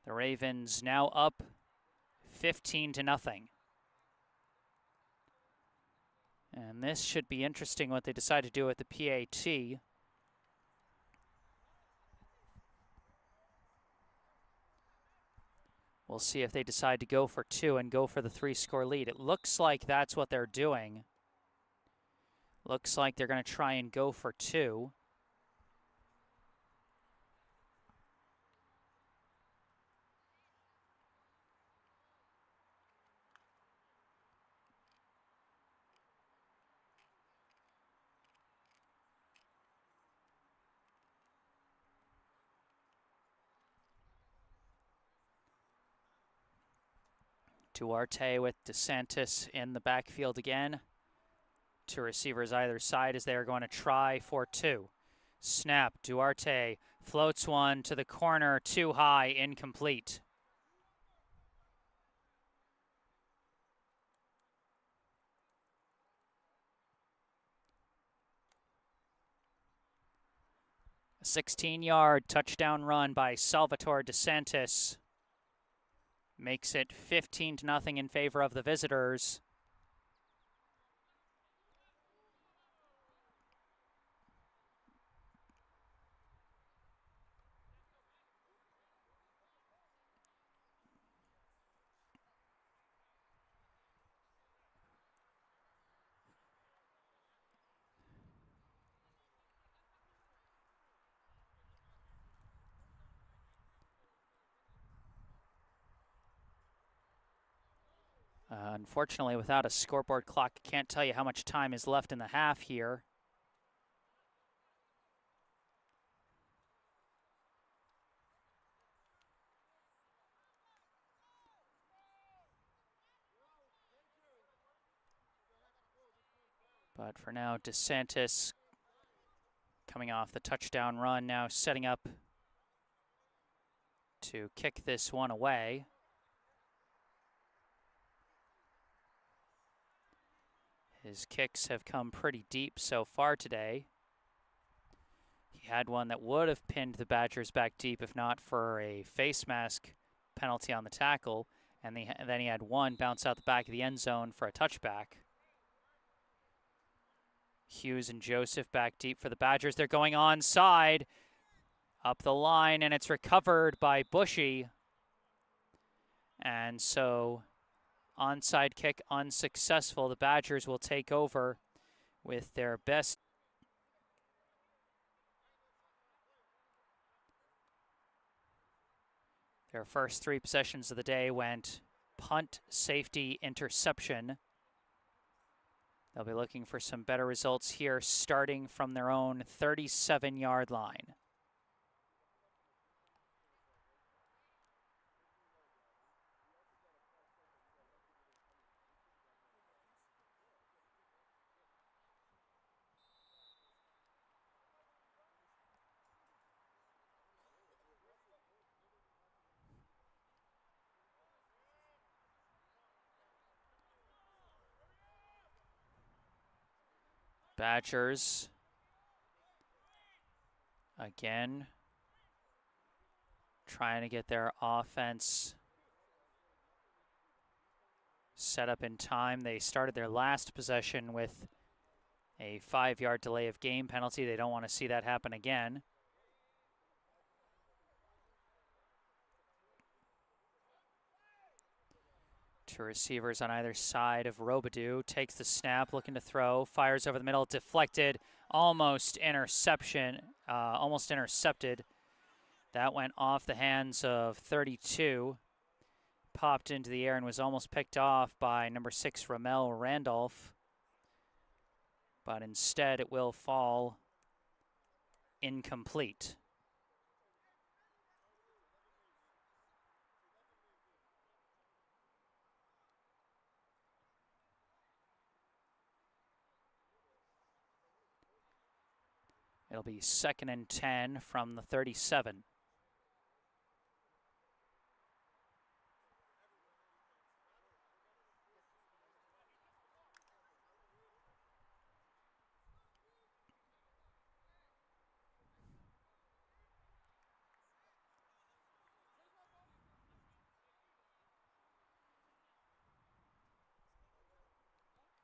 Speaker 1: The Ravens now up 15-0. And this should be interesting what they decide to do with the PAT. We'll see if they decide to go for 2 and go for the 3-score lead. It looks like that's what they're doing. Looks like they're going to try and go for 2. Duarte with DeSantis in the backfield again. 2 receivers either side as they are going to try for 2. Snap, Duarte floats one to the corner, too high, incomplete. A 16-yard touchdown run by Salvatore DeSantis makes it 15-0 in favor of the visitors. Unfortunately, without a scoreboard clock, I can't tell you how much time is left in the half here. But for now, DeSantis coming off the touchdown run, now setting up to kick this one away. His kicks have come pretty deep so far today. He had one that would have pinned the Badgers back deep if not for a face mask penalty on the tackle, and then he had one bounce out the back of the end zone for a touchback. Hughes and Joseph back deep for the Badgers. They're going onside, up the line, and it's recovered by Bushy. And so onside kick unsuccessful. The Badgers will take over with their best. Their first 3 possessions of the day went punt, safety, interception. They'll be looking for some better results here, starting from their own 37-yard line. Badgers, again, trying to get their offense set up in time. They started their last possession with a 5-yard delay of game penalty. They don't want to see that happen again. Two receivers on either side of Rhody. Takes the snap, looking to throw, fires over the middle, deflected, almost intercepted. That went off the hands of 32. Popped into the air and was almost picked off by number 6, Ramel Randolph. But instead it will fall incomplete. It'll be 2nd and 10 from the 37.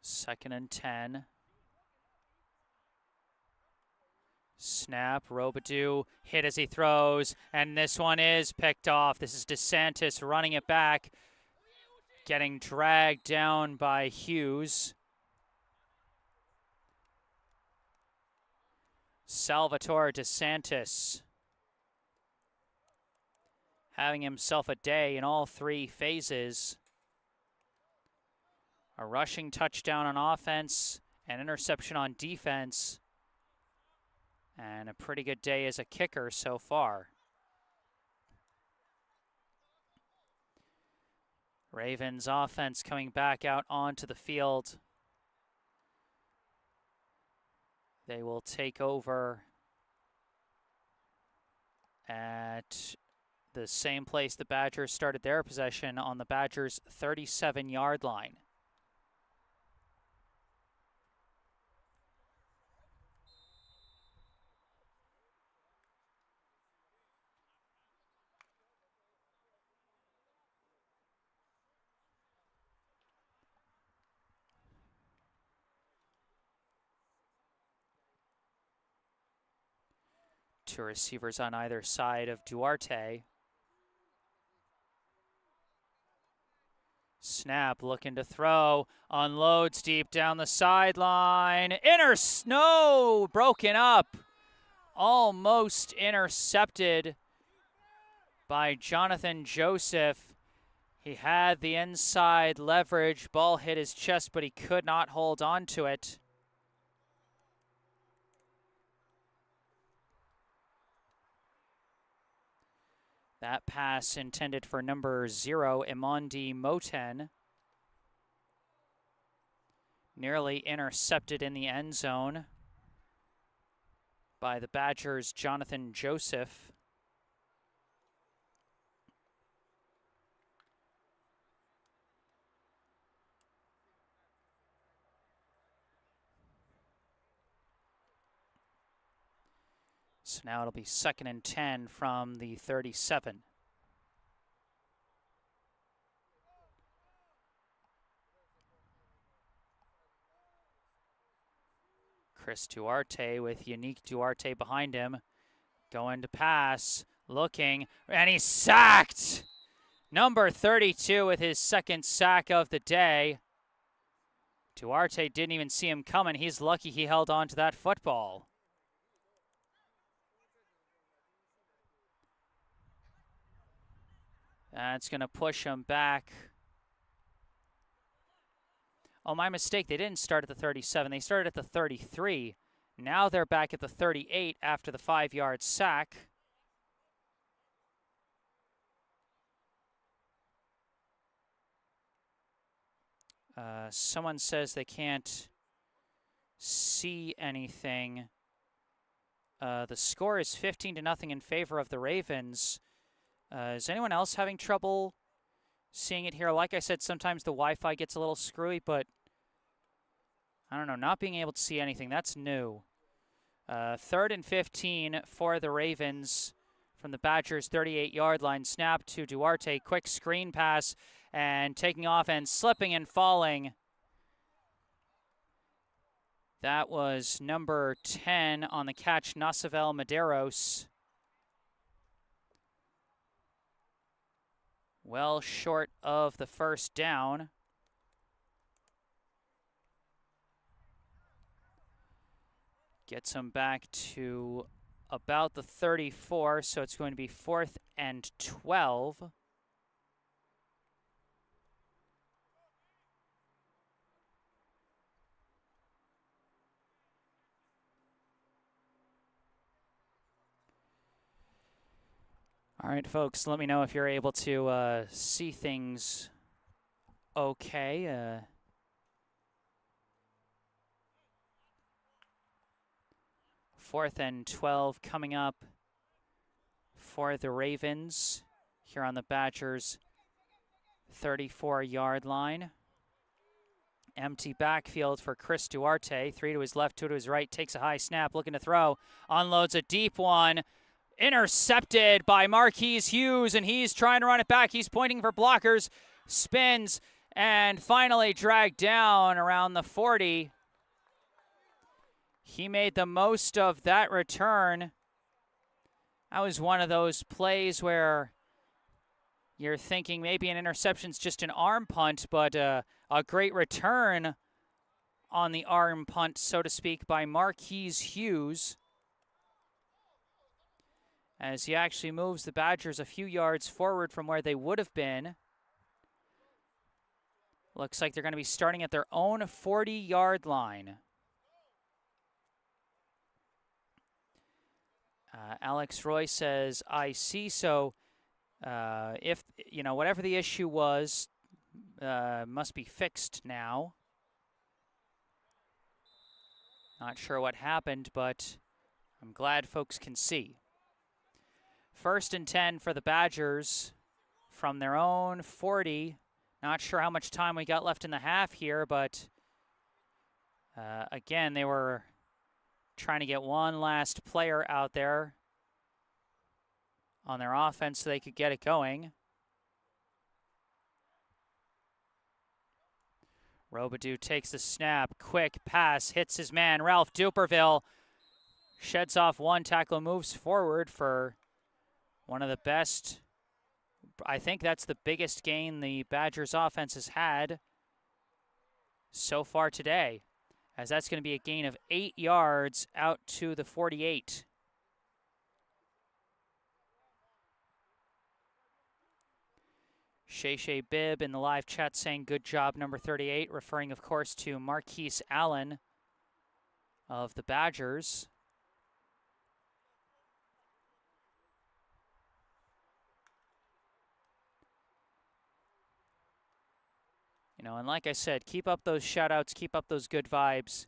Speaker 1: Second and 10. Snap, Rhody hit as he throws, and this one is picked off. This is DeSantis running it back, getting dragged down by Hughes. Salvatore DeSantis having himself a day in all 3 phases. A rushing touchdown on offense, an interception on defense, and a pretty good day as a kicker so far. Ravens offense coming back out onto the field. They will take over at the same place the Badgers started their possession, on the Badgers' 37-yard line. Two receivers on either side of Duarte. Snap, looking to throw, unloads deep down the sideline. Broken up. Almost intercepted by Jonathan Joseph. He had the inside leverage. Ball hit his chest, but he could not hold on to it. That pass intended for number 0, Imondi Moten. Nearly intercepted in the end zone by the Badgers' Jonathan Joseph. So now it'll be 2nd and 10 from the 37. Chris Duarte with Unique Duarte behind him. Going to pass, looking, and he's sacked! Number 32 with his 2nd sack of the day. Duarte didn't even see him coming. He's lucky he held on to that football. That's going to push him back Oh, my mistake. They didn't start at the 37. They started at the 33. Now they're back at the 38 after the 5-yard sack. Someone says they can't see anything. The score is 15-0 in favor of the Ravens. Is anyone else having trouble seeing it here? Like I said, sometimes the Wi-Fi gets a little screwy, but I don't know, not being able to see anything, that's new. 3rd and 15 for the Ravens from the Badgers' 38-yard line. Snap to Duarte, quick screen pass, and taking off and slipping and falling. That was number 10 on the catch, Nasavel Medeiros. Well short of the first down. Gets him back to about the 34, so it's going to be 4th and 12. All right, folks, let me know if you're able to see things okay. 4th and 12 coming up for the Ravens here on the Badgers' 34-yard line. Empty backfield for Chris Duarte. 3 to his left, 2 to his right. Takes a high snap, looking to throw. Unloads a deep one. Intercepted by Marquise Hughes, and he's trying to run it back. He's pointing for blockers. Spins, and finally dragged down around the 40. He made the most of that return. That was one of those plays where you're thinking maybe an interception's just an arm punt, but a great return on the arm punt, so to speak, by Marquise Hughes, as he actually moves the Badgers a few yards forward from where they would have been. Looks like they're going to be starting at their own 40-yard line. Alex Roy says, I see. So if, you know, whatever the issue was, must be fixed now. Not sure what happened, but I'm glad folks can see. 1st and 10 for the Badgers from their own 40. Not sure how much time we got left in the half here, but again, they were trying to get one last player out there on their offense so they could get it going. Robidoux takes the snap, quick pass, hits his man, Ralph Duperville, sheds off one tackle, moves forward for one of the best, I think that's the biggest gain the Badgers offense has had so far today, as that's going to be a gain of 8 yards out to the 48. Shay Bibb in the live chat saying, good job, number 38, referring, of course, to Marquise Allen of the Badgers. You know, and like I said, keep up those shout-outs, keep up those good vibes.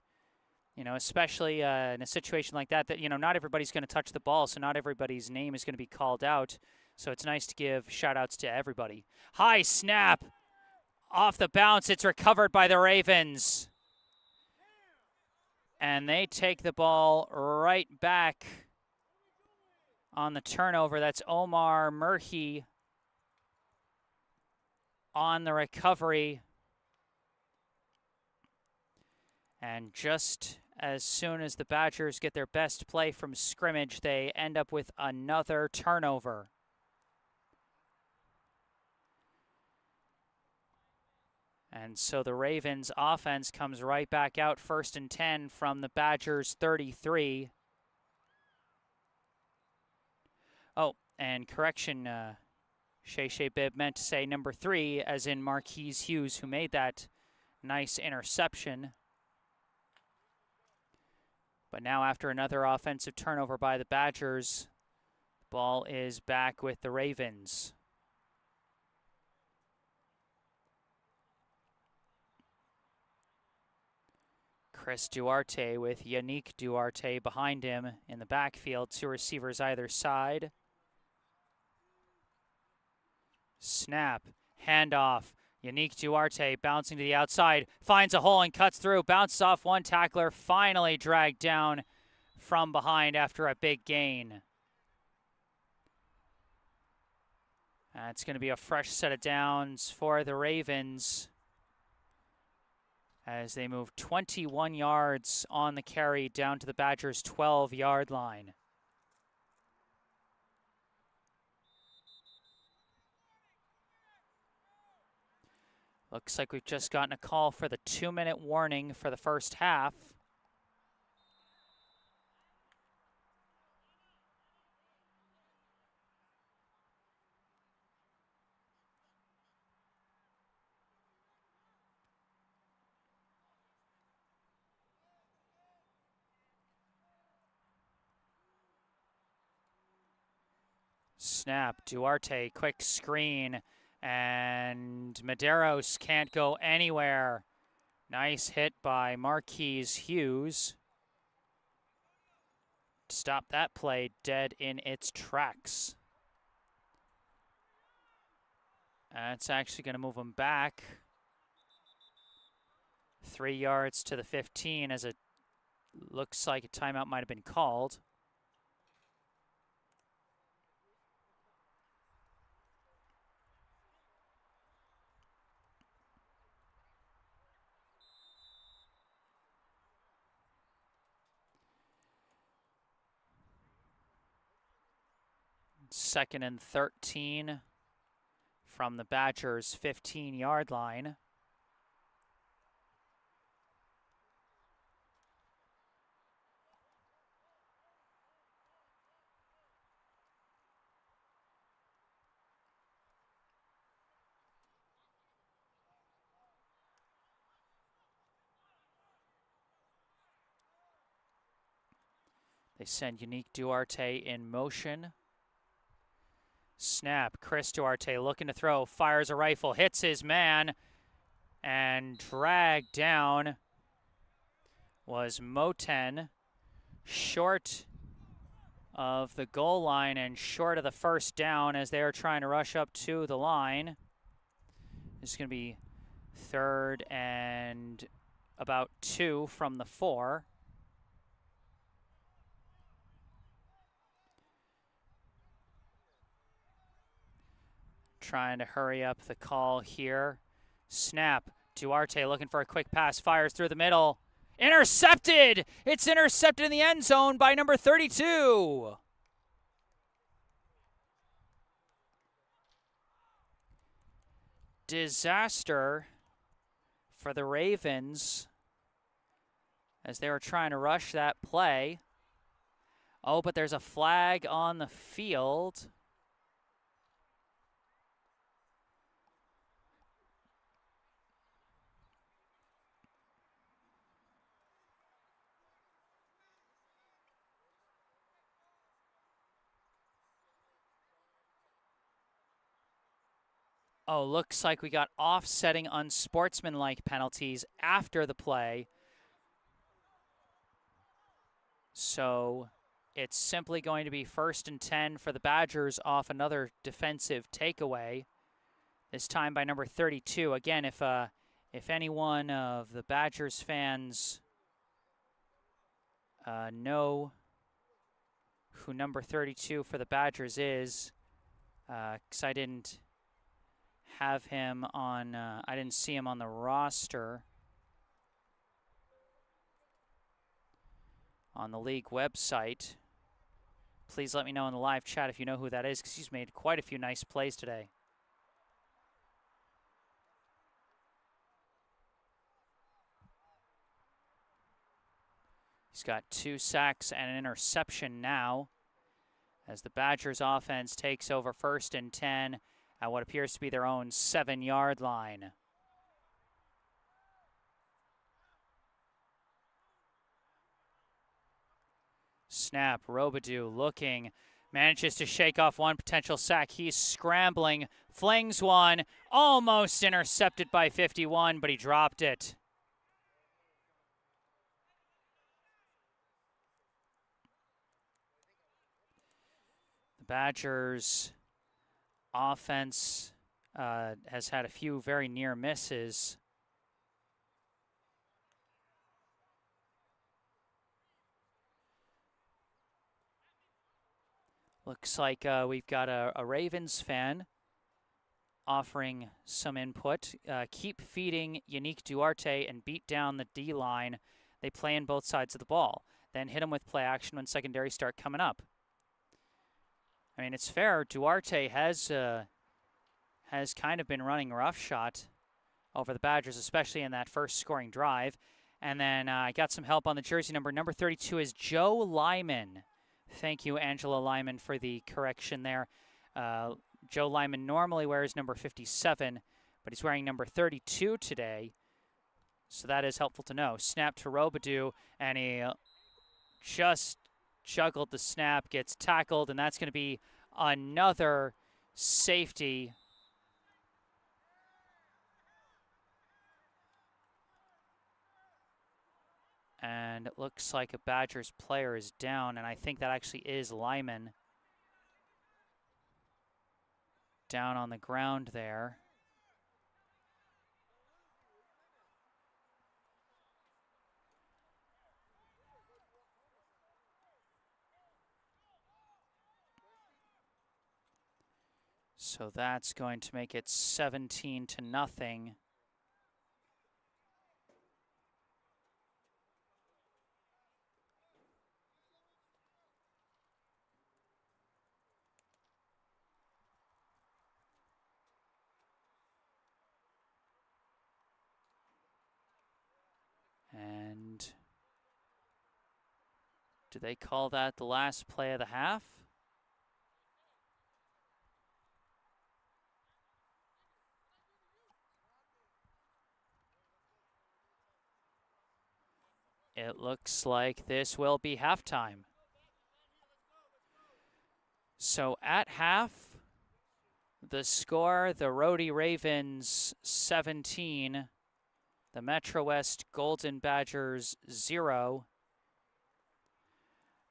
Speaker 1: You know, especially in a situation like that, you know, not everybody's going to touch the ball, so not everybody's name is going to be called out. So it's nice to give shout-outs to everybody. High snap. Off the bounce. It's recovered by the Ravens. And they take the ball right back on the turnover. That's Omar Murhi on the recovery. And just as soon as the Badgers get their best play from scrimmage, they end up with another turnover. And so the Ravens offense comes right back out, 1st and 10 from the Badgers' 33. Oh, and correction, Shay Bibb meant to say number 3, as in Marquise Hughes, who made that Nice interception. But now after another offensive turnover by the Badgers, the ball is back with the Ravens. Chris Duarte with Yannick Duarte behind him in the backfield. 2 receivers either side. Snap, handoff. Yannick Duarte bouncing to the outside, finds a hole and cuts through, bounces off one tackler, finally dragged down from behind after a big gain. It's going to be a fresh set of downs for the Ravens as they move 21 yards on the carry down to the Badgers' 12-yard line. Looks like we've just gotten a call for the 2-minute warning for the first half. Snap, Duarte, quick screen, and Medeiros can't go anywhere. Nice hit by Marquise Hughes. Stop that play dead in its tracks. That's actually going to move him back 3 yards to the 15 as it looks like a timeout might have been called. Second and 13 from the Badgers' 15-yard line. They send Yannick Duarte in motion. Snap, Chris Duarte looking to throw, fires a rifle, hits his man, and dragged down was Moten, short of the goal line and short of the first down as they are trying to rush up to the line. This is going to be 3rd and about 2 from the 4. Trying to hurry up the call here. Snap. Duarte looking for a quick pass. Fires through the middle. Intercepted! It's intercepted in the end zone by number 32. Disaster for the Ravens as they were trying to rush that play. Oh, but there's a flag on the field. Oh, looks like we got offsetting unsportsmanlike penalties after the play. So it's simply going to be 1st and 10 for the Badgers off another defensive takeaway, this time by number 32. Again, if any one of the Badgers fans know who number 32 for the Badgers is, because I didn't have him on, I didn't see him on the roster on the league website. Please let me know in the live chat if you know who that is, because he's made quite a few nice plays today. He's got 2 sacks and an interception now as the Badgers offense takes over 1st and 10 at what appears to be their own 7-yard line. snap. Robidoux looking, manages to shake off one potential sack. He's scrambling, flings one, almost intercepted by 51, but he dropped it. The Badgers' offense has had a few very near misses. Looks like we've got a Ravens fan offering some input. Keep feeding Yannick Duarte and beat down the D-line. They play in both sides of the ball. Then hit them with play action when secondary start coming up. I mean, it's fair. Duarte has kind of been running roughshod over the Badgers, especially in that first scoring drive. And then I got some help on the jersey number. Number 32 is Joe Lyman. Thank you, Angela Lyman, for the correction there. Joe Lyman normally wears number 57, but he's wearing number 32 today. So that is helpful to know. Snap to Robidoux, and he just juggled the snap, gets tackled, and that's going to be another safety. And it looks like a Badgers player is down, and I think that actually is Lyman. Down on the ground there. So that's going to make it 17-0. And do they call that the last play of the half? It looks like this will be halftime. So at half, the score, the Rhody Ravens 17, the MetroWest Golden Badgers 0.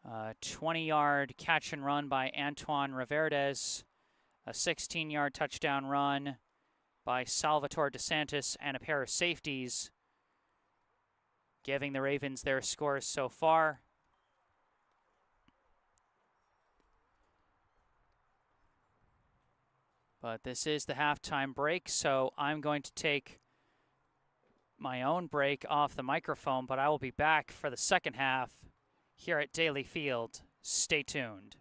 Speaker 1: 20-yard catch and run by Antoine Riverdes, a 16-yard touchdown run by Salvatore DeSantis, and a pair of safeties, giving the Ravens their scores so far. But this is the halftime break, so I'm going to take my own break off the microphone, but I will be back for the second half here at Daly Field. Stay tuned.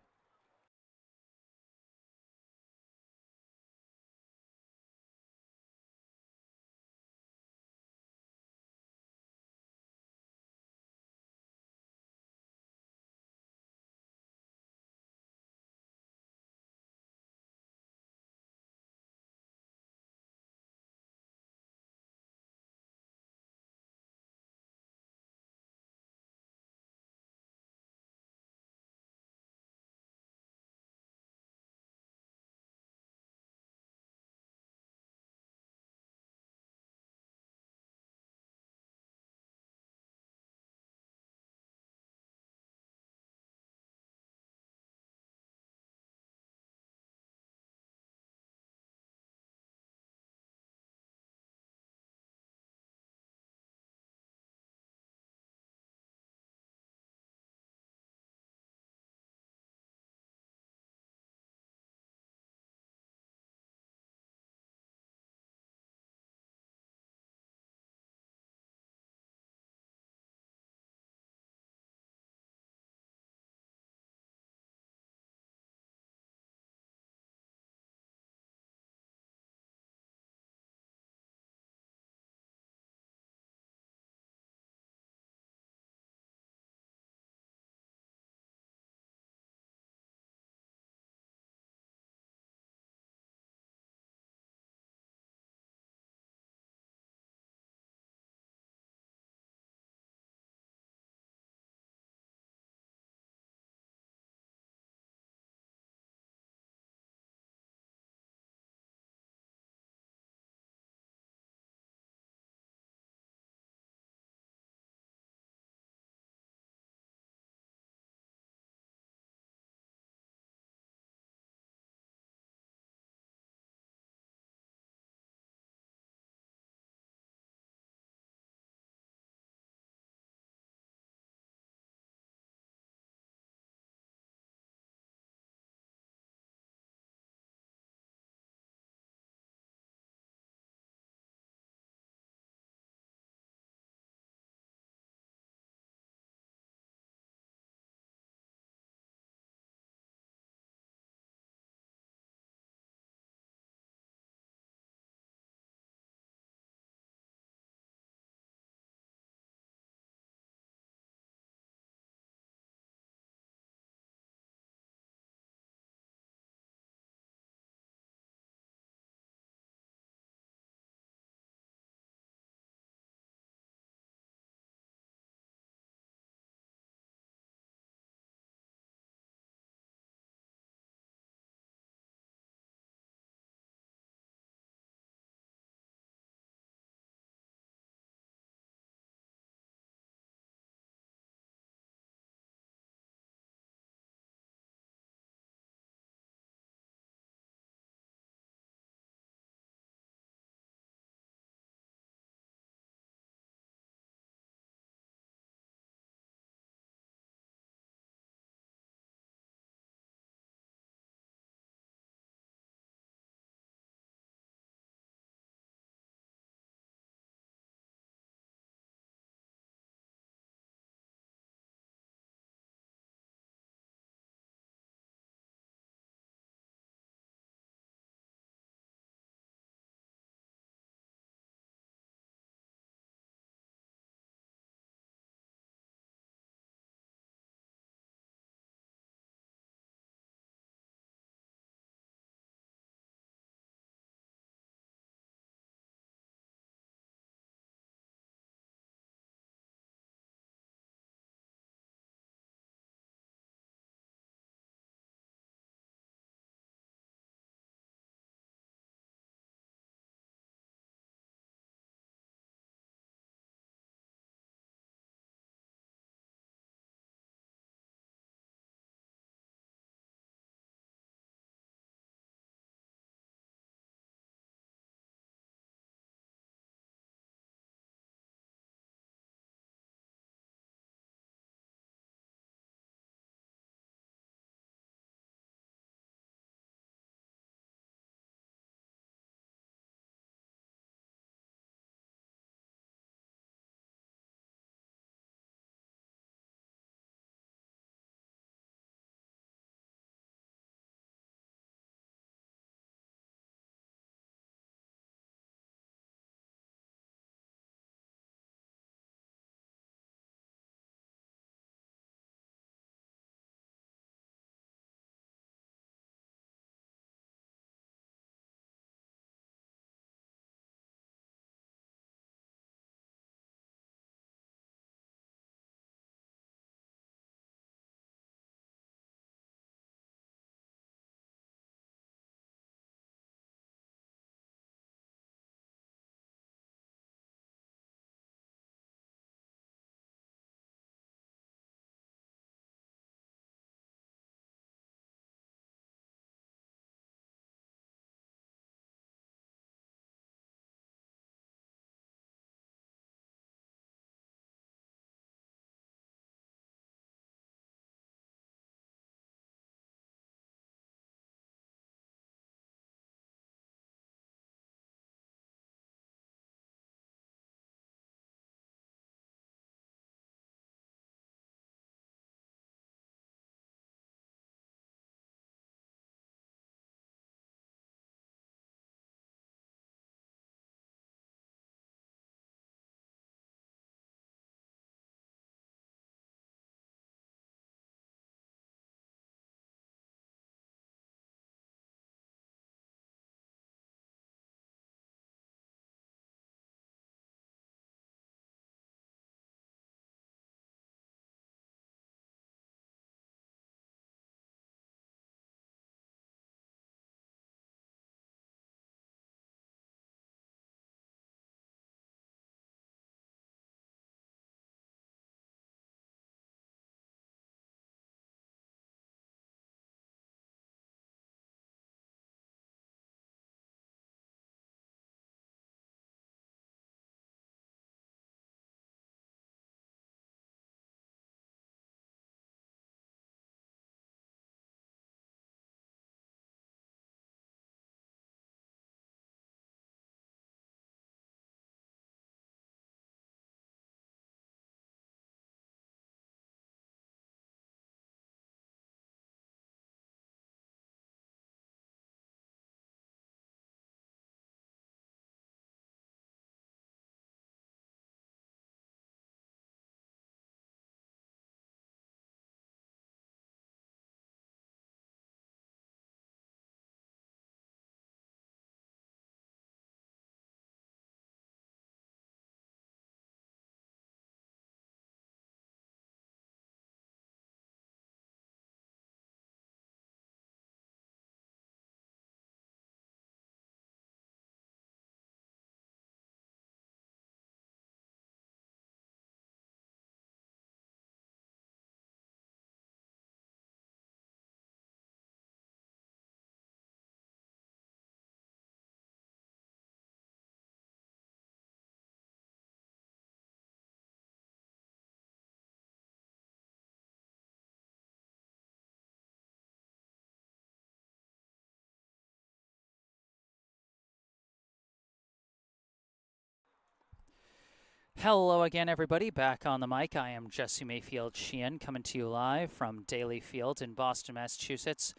Speaker 1: Hello again, everybody. Back on the mic. I am Jesse Mayfield Sheehan, coming to you live from Daly Field in Boston, Massachusetts,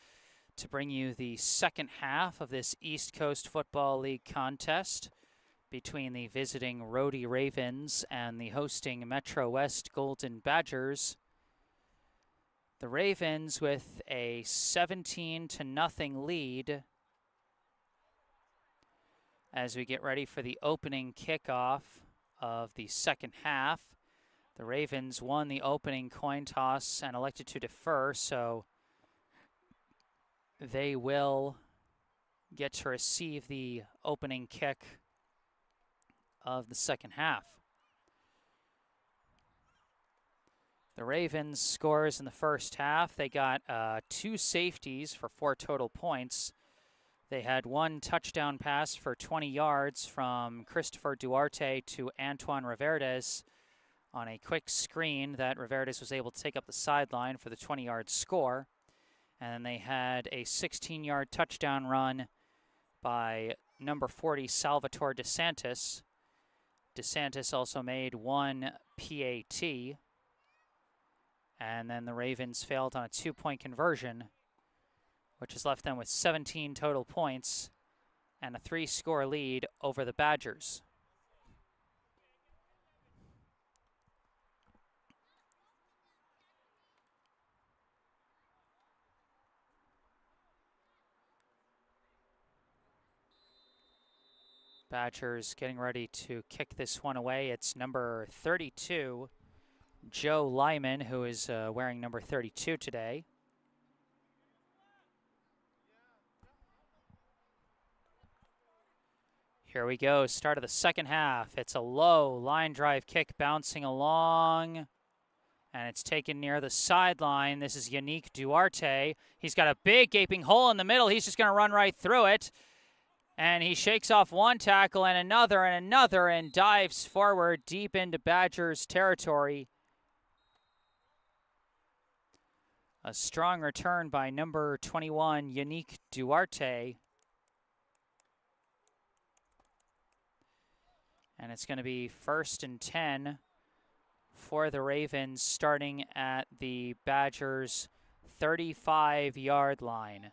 Speaker 1: to bring you the second half of this East Coast Football League contest between the visiting Rhody Ravens and the hosting MetroWest Golden Badgers. The Ravens with a 17-0 lead as we get ready for the opening kickoff of the second half. The Ravens won the opening coin toss and elected to defer, so they will get to receive the opening kick of the second half. The Ravens scores in the first half. They got 2 safeties for 4 total points. They had 1 touchdown pass for 20 yards from Christopher Duarte to Antoine Riverdez on a quick screen that Riverdez was able to take up the sideline for the 20-yard score. And then they had a 16-yard touchdown run by number 40, Salvatore DeSantis. DeSantis also made 1 PAT. And then the Ravens failed on a 2-point conversion, which has left them with 17 total points and a 3-score lead over the Badgers. Badgers getting ready to kick this one away. It's number 32, Joe Lyman, who is wearing number 32 today. Here we go, start of the second half. It's a low line drive kick bouncing along, and it's taken near the sideline. This is Yannick Duarte. He's got a big gaping hole in the middle. He's just going to run right through it. And he shakes off 1 tackle and another and dives forward deep into Badgers territory. A strong return by number 21, Yannick Duarte. And it's going to be 1st and 10 for the Ravens, starting at the Badgers' 35-yard line.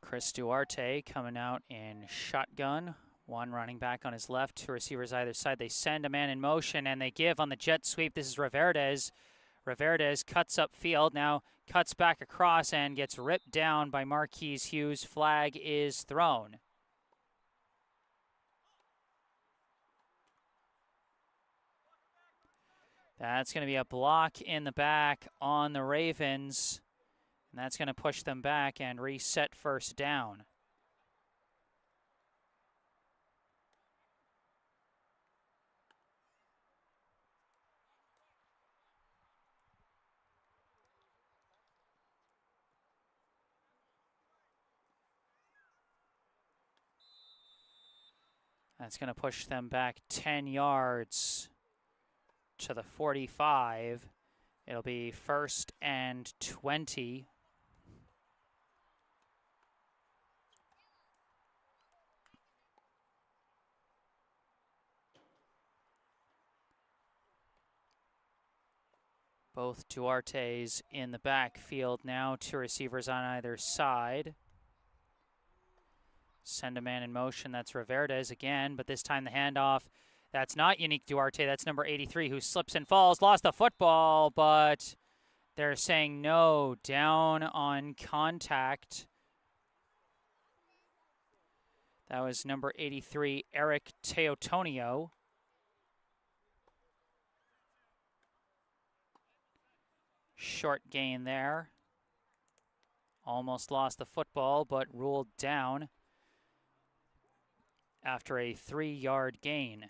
Speaker 1: Chris Duarte coming out in shotgun. 1 running back on his left, 2 receivers either side. They send a man in motion, and they give on the jet sweep. This is Riverdez. Riverdez cuts upfield, now cuts back across and gets ripped down by Marquise Hughes. Flag is thrown. That's going to be a block in the back on the Ravens. And that's going to push them back and reset first down. That's going to push them back 10 yards to the 45. It'll be 1st and 20. Both Duarte's in the backfield now, 2 receivers on either side. Send a man in motion, that's Riverdez again, but this time the handoff, that's not Yannick Duarte, that's number 83 who slips and falls, lost the football, but they're saying no, down on contact. That was number 83, Eric Teotonio. Short gain there. Almost lost the football, but ruled down after a 3-yard gain.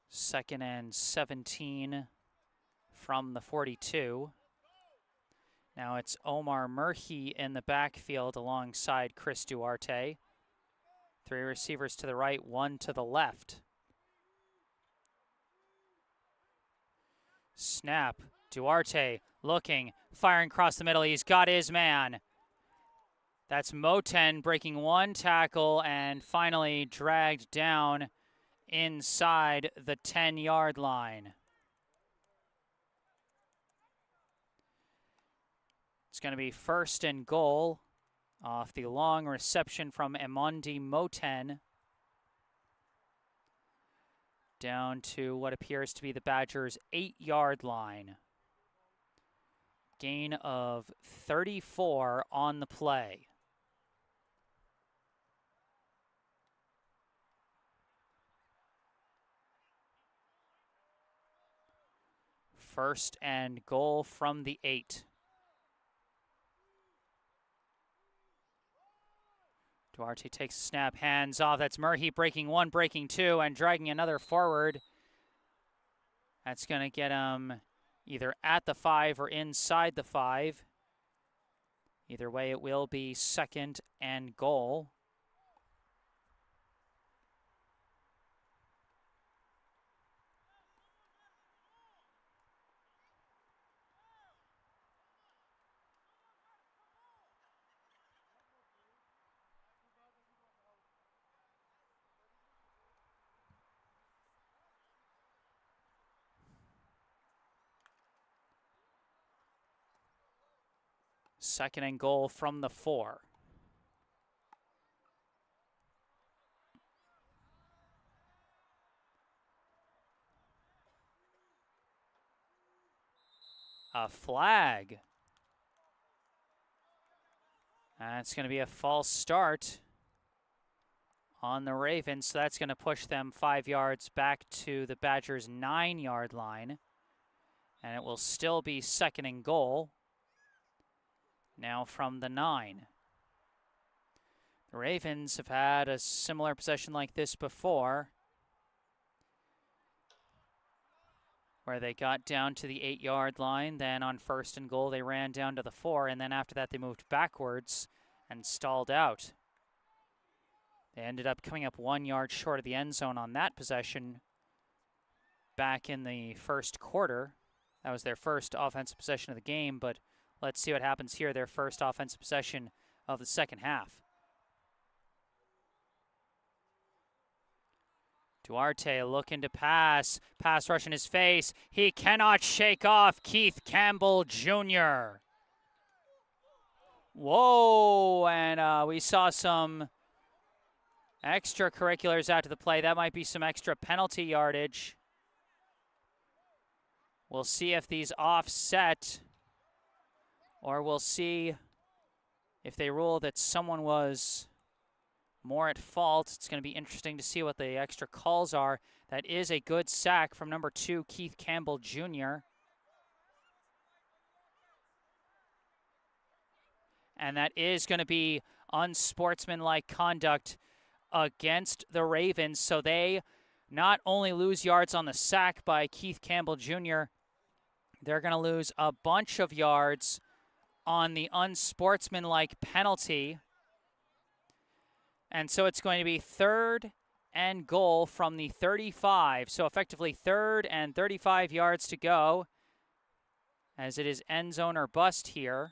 Speaker 1: Second and 17 from the 42. Now it's Omar Murhi in the backfield alongside Chris Duarte. 3 receivers to the right, 1 to the left. Snap. Duarte looking, firing across the middle. He's got his man. That's Moten breaking 1 tackle and finally dragged down inside the 10-yard line. It's going to be 1st and goal off the long reception from Emondi Moten down to what appears to be the Badgers' 8-yard line. Gain of 34 on the play. First and goal from the 8. Duarte takes a snap, hands off. That's Murhi breaking 1, breaking 2, and dragging another forward. That's going to get him either at the 5 or inside the 5. Either way, it will be 2nd and goal. Second and goal from the 4. A flag. That's going to be a false start on the Ravens, so that's going to push them 5 yards back to the Badgers' 9-yard line. And it will still be 2nd and goal. Now from the 9. The Ravens have had a similar possession like this before, where they got down to the 8-yard line, then on 1st and goal they ran down to the 4, and then after that they moved backwards and stalled out. They ended up coming up 1 yard short of the end zone on that possession back in the first quarter. That was their first offensive possession of the game, but let's see what happens here, their first offensive possession of the second half. Duarte looking to pass rush in his face. He cannot shake off Keith Campbell Jr. Whoa, and we saw some extracurriculars after the play. That might be some extra penalty yardage. We'll see if these offset, or we'll see if they rule that someone was more at fault. It's going to be interesting to see what the extra calls are. That is a good sack from number 2, Keith Campbell Jr. And that is going to be unsportsmanlike conduct against the Ravens. So they not only lose yards on the sack by Keith Campbell Jr., they're going to lose a bunch of yards on the unsportsmanlike penalty. And so it's going to be 3rd and goal from the 35. So effectively 3rd and 35 yards to go, as it is end zone or bust here.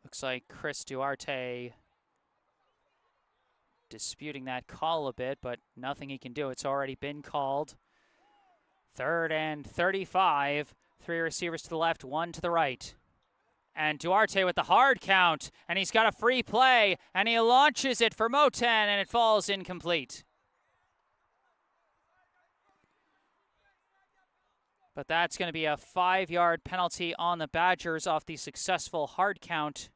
Speaker 1: Looks like Chris Duarte disputing that call a bit, but nothing he can do. It's already been called. 3rd and 35. 3 receivers to the left, 1 to the right. And Duarte with the hard count, and he's got a free play, and he launches it for Moten, and it falls incomplete. But that's going to be a 5-yard penalty on the Badgers off the successful hard count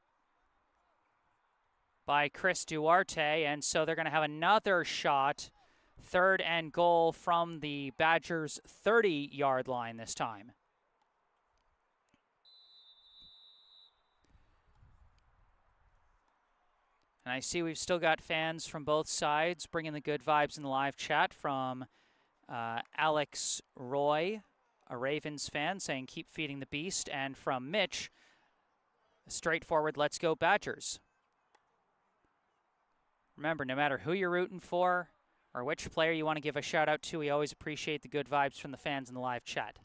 Speaker 1: by Chris Duarte, and so they're going to have another shot, 3rd and goal from the Badgers' 30-yard line this time. And I see we've still got fans from both sides bringing the good vibes in the live chat, from Alex Roy, a Ravens fan, saying keep feeding the beast, and from Mitch, a straightforward let's go Badgers. Remember, no matter who you're rooting for or which player you want to give a shout out to, we always appreciate the good vibes from the fans in the live chat.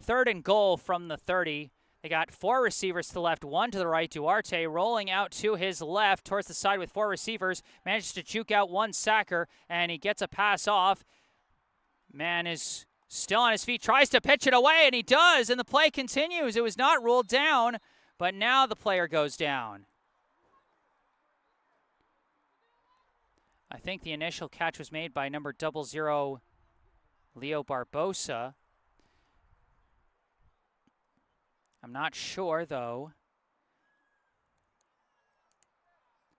Speaker 1: 3rd and goal from the 30. They got 4 receivers to the left, 1 to the right. Duarte rolling out to his left towards the side with 4 receivers. Manages to juke out 1 sacker, and he gets a pass off. Man is still on his feet, tries to pitch it away, and he does, and the play continues. It was not ruled down, but now the player goes down. I think the initial catch was made by number 00, Leo Barbosa. I'm not sure, though.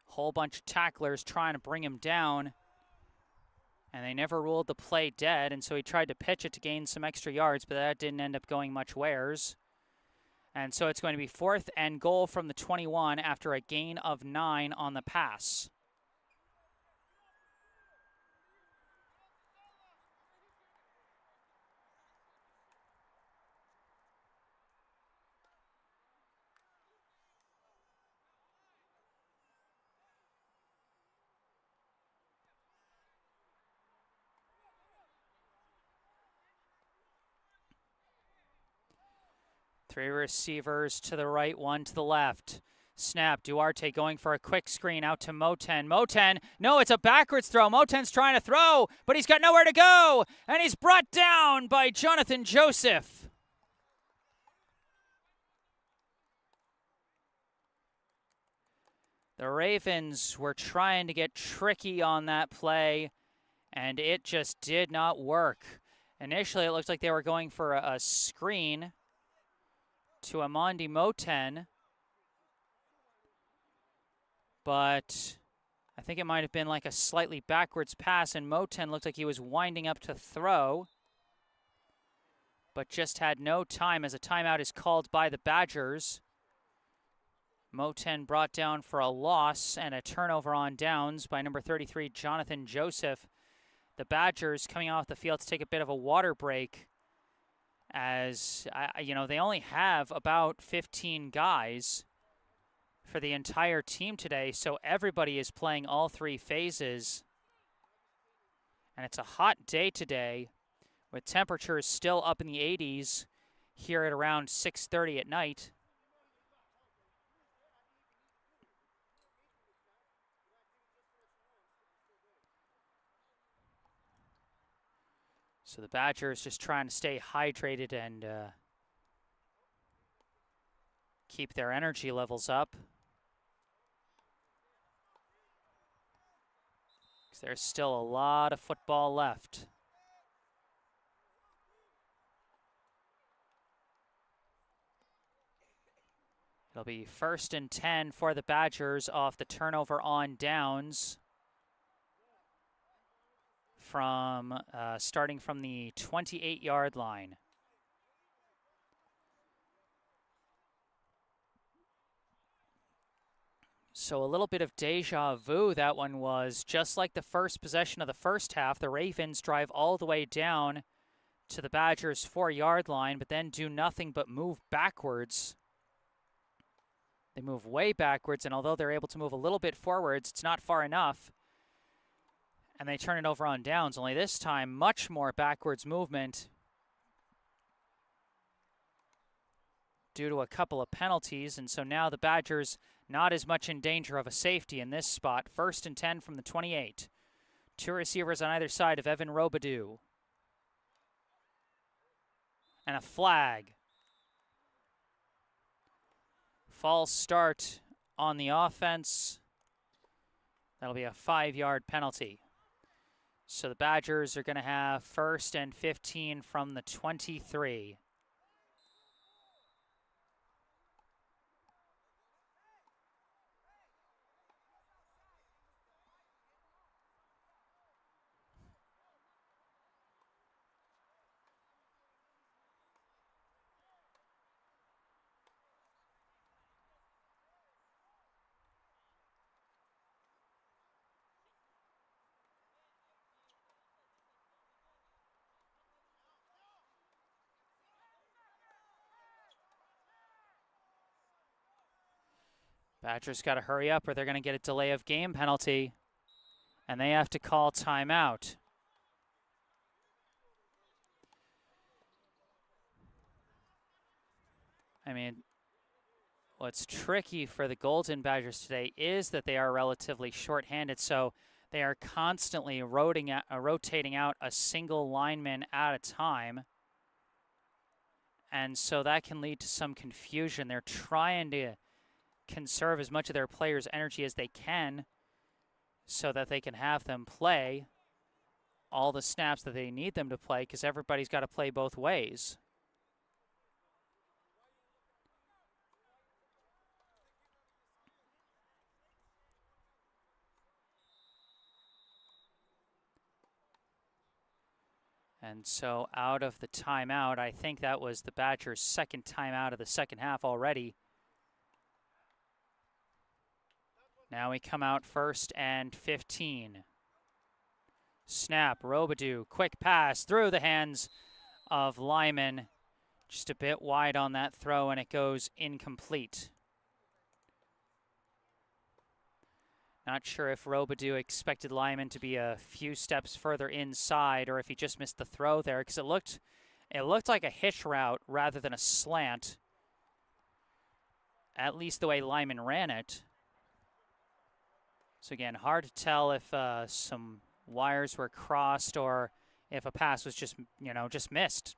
Speaker 1: Whole bunch of tacklers trying to bring him down, and they never ruled the play dead, and so he tried to pitch it to gain some extra yards, but that didn't end up going much wheres. And so it's going to be 4th and goal from the 21 after a gain of 9 on the pass. Three receivers to the right, 1 to the left. Snap, Duarte going for a quick screen out to Moten. Moten, no, it's a backwards throw. Moten's trying to throw, but he's got nowhere to go, and he's brought down by Jonathan Joseph. The Ravens were trying to get tricky on that play, and it just did not work. Initially, it looked like they were going for a screen to Amandi Moten, but I think it might have been like a slightly backwards pass, and Moten looked like he was winding up to throw, but just had no time as a timeout is called by the Badgers. Moten brought down for a loss and a turnover on downs by number 33, Jonathan Joseph. The Badgers coming off the field to take a bit of a water break, as they only have about 15 guys for the entire team today, so everybody is playing all 3 phases. And it's a hot day today, with temperatures still up in the 80s here at around 6:30 at night. So the Badgers just trying to stay hydrated and keep their energy levels up, because there's still a lot of football left. It'll be 1st and 10 for the Badgers off the turnover on downs, from starting from the 28-yard line. So a little bit of deja vu that one was. Just like the first possession of the first half, the Ravens drive all the way down to the Badgers' 4-yard line, but then do nothing but move backwards. They move way backwards, and although they're able to move a little bit forwards, it's not far enough. And they turn it over on downs, only this time much more backwards movement due to a couple of penalties. And so now the Badgers not as much in danger of a safety in this spot. 1st and 10 from the 28. 2 receivers on either side of Evan Robidoux. And a flag. False start on the offense. That'll be a 5-yard penalty. So the Badgers are going to have 1st and 15 from the 23. Badgers got to hurry up or they're going to get a delay of game penalty. And they have to call timeout. I mean, what's tricky for the Golden Badgers today is that they are relatively short-handed, so they are constantly rotating out a single lineman at a time. And so that can lead to some confusion. They're trying to conserve as much of their players' energy as they can so that they can have them play all the snaps that they need them to play, because everybody's got to play both ways. And so out of the timeout, I think that was the Badgers' second timeout of the second half already. Now we come out 1st and 15. Snap, Robidoux, quick pass through the hands of Lyman. Just a bit wide on that throw, and it goes incomplete. Not sure if Robidoux expected Lyman to be a few steps further inside or if he just missed the throw there, because it looked like a hitch route rather than a slant, at least the way Lyman ran it. So again, hard to tell if some wires were crossed or if a pass was just missed.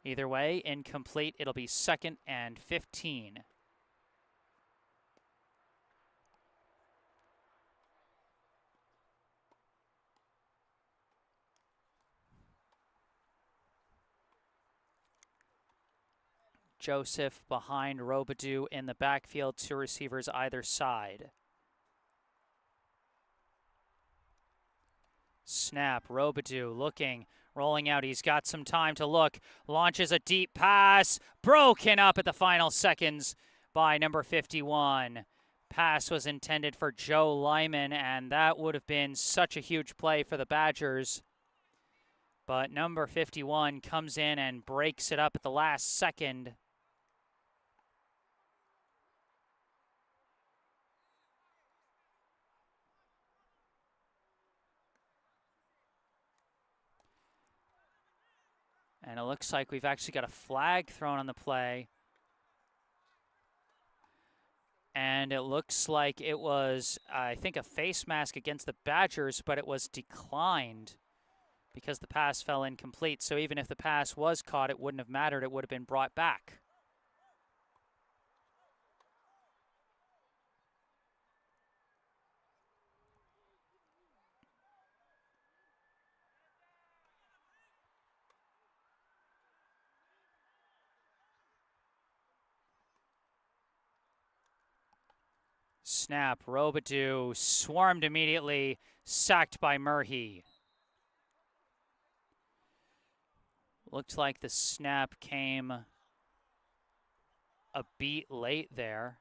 Speaker 1: Either way, incomplete. It'll be 2nd and 15. Joseph behind Robidoux in the backfield, 2 receivers either side. Snap, Robidoux looking, rolling out. He's got some time to look. Launches a deep pass. Broken up at the final seconds by number 51. Pass was intended for Joe Lyman, and that would have been such a huge play for the Badgers. But number 51 comes in and breaks it up at the last second. And it looks like we've actually got a flag thrown on the play. And it looks like it was, I think, a face mask against the Badgers, but it was declined because the pass fell incomplete. So even if the pass was caught, it wouldn't have mattered. It would have been brought back. Snap, Robidoux swarmed immediately, sacked by Murhey. Looked like the snap came a beat late there.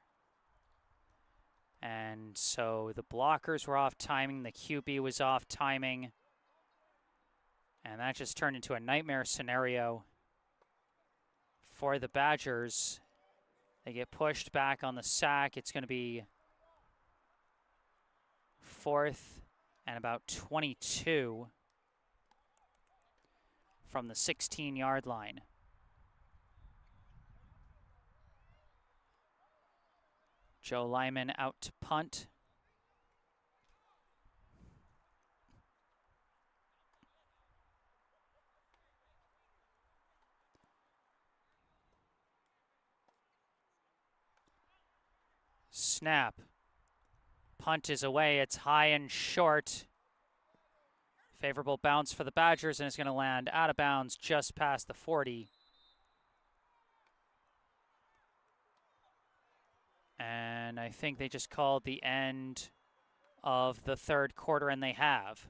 Speaker 1: And so the blockers were off timing, the QB was off timing. And that just turned into a nightmare scenario for the Badgers. They get pushed back on the sack. It's going to be 4th and about 22 from the 16-yard line. Joe Lyman out to punt. snap. Punt is away. It's high and short. Favorable bounce for the Badgers, and it's going to land out of bounds just past the 40. And I think they just called the end of the third quarter, and they have.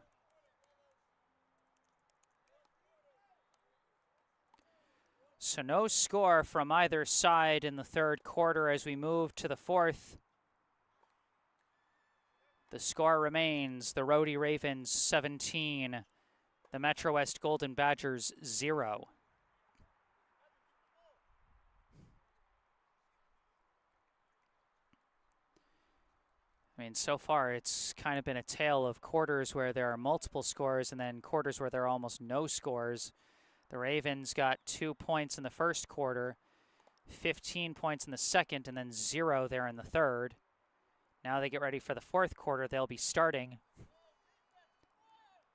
Speaker 1: So no score from either side in the third quarter as we move to the fourth. The score remains the Rhody Ravens 17, the MetroWest Golden Badgers 0. I mean, so far it's kind of been a tale of quarters where there are multiple scores and then quarters where there are almost no scores. The Ravens got 2 points in the first quarter, 15 points in the second, and then 0 there in the third. Now they get ready for the fourth quarter. They'll be starting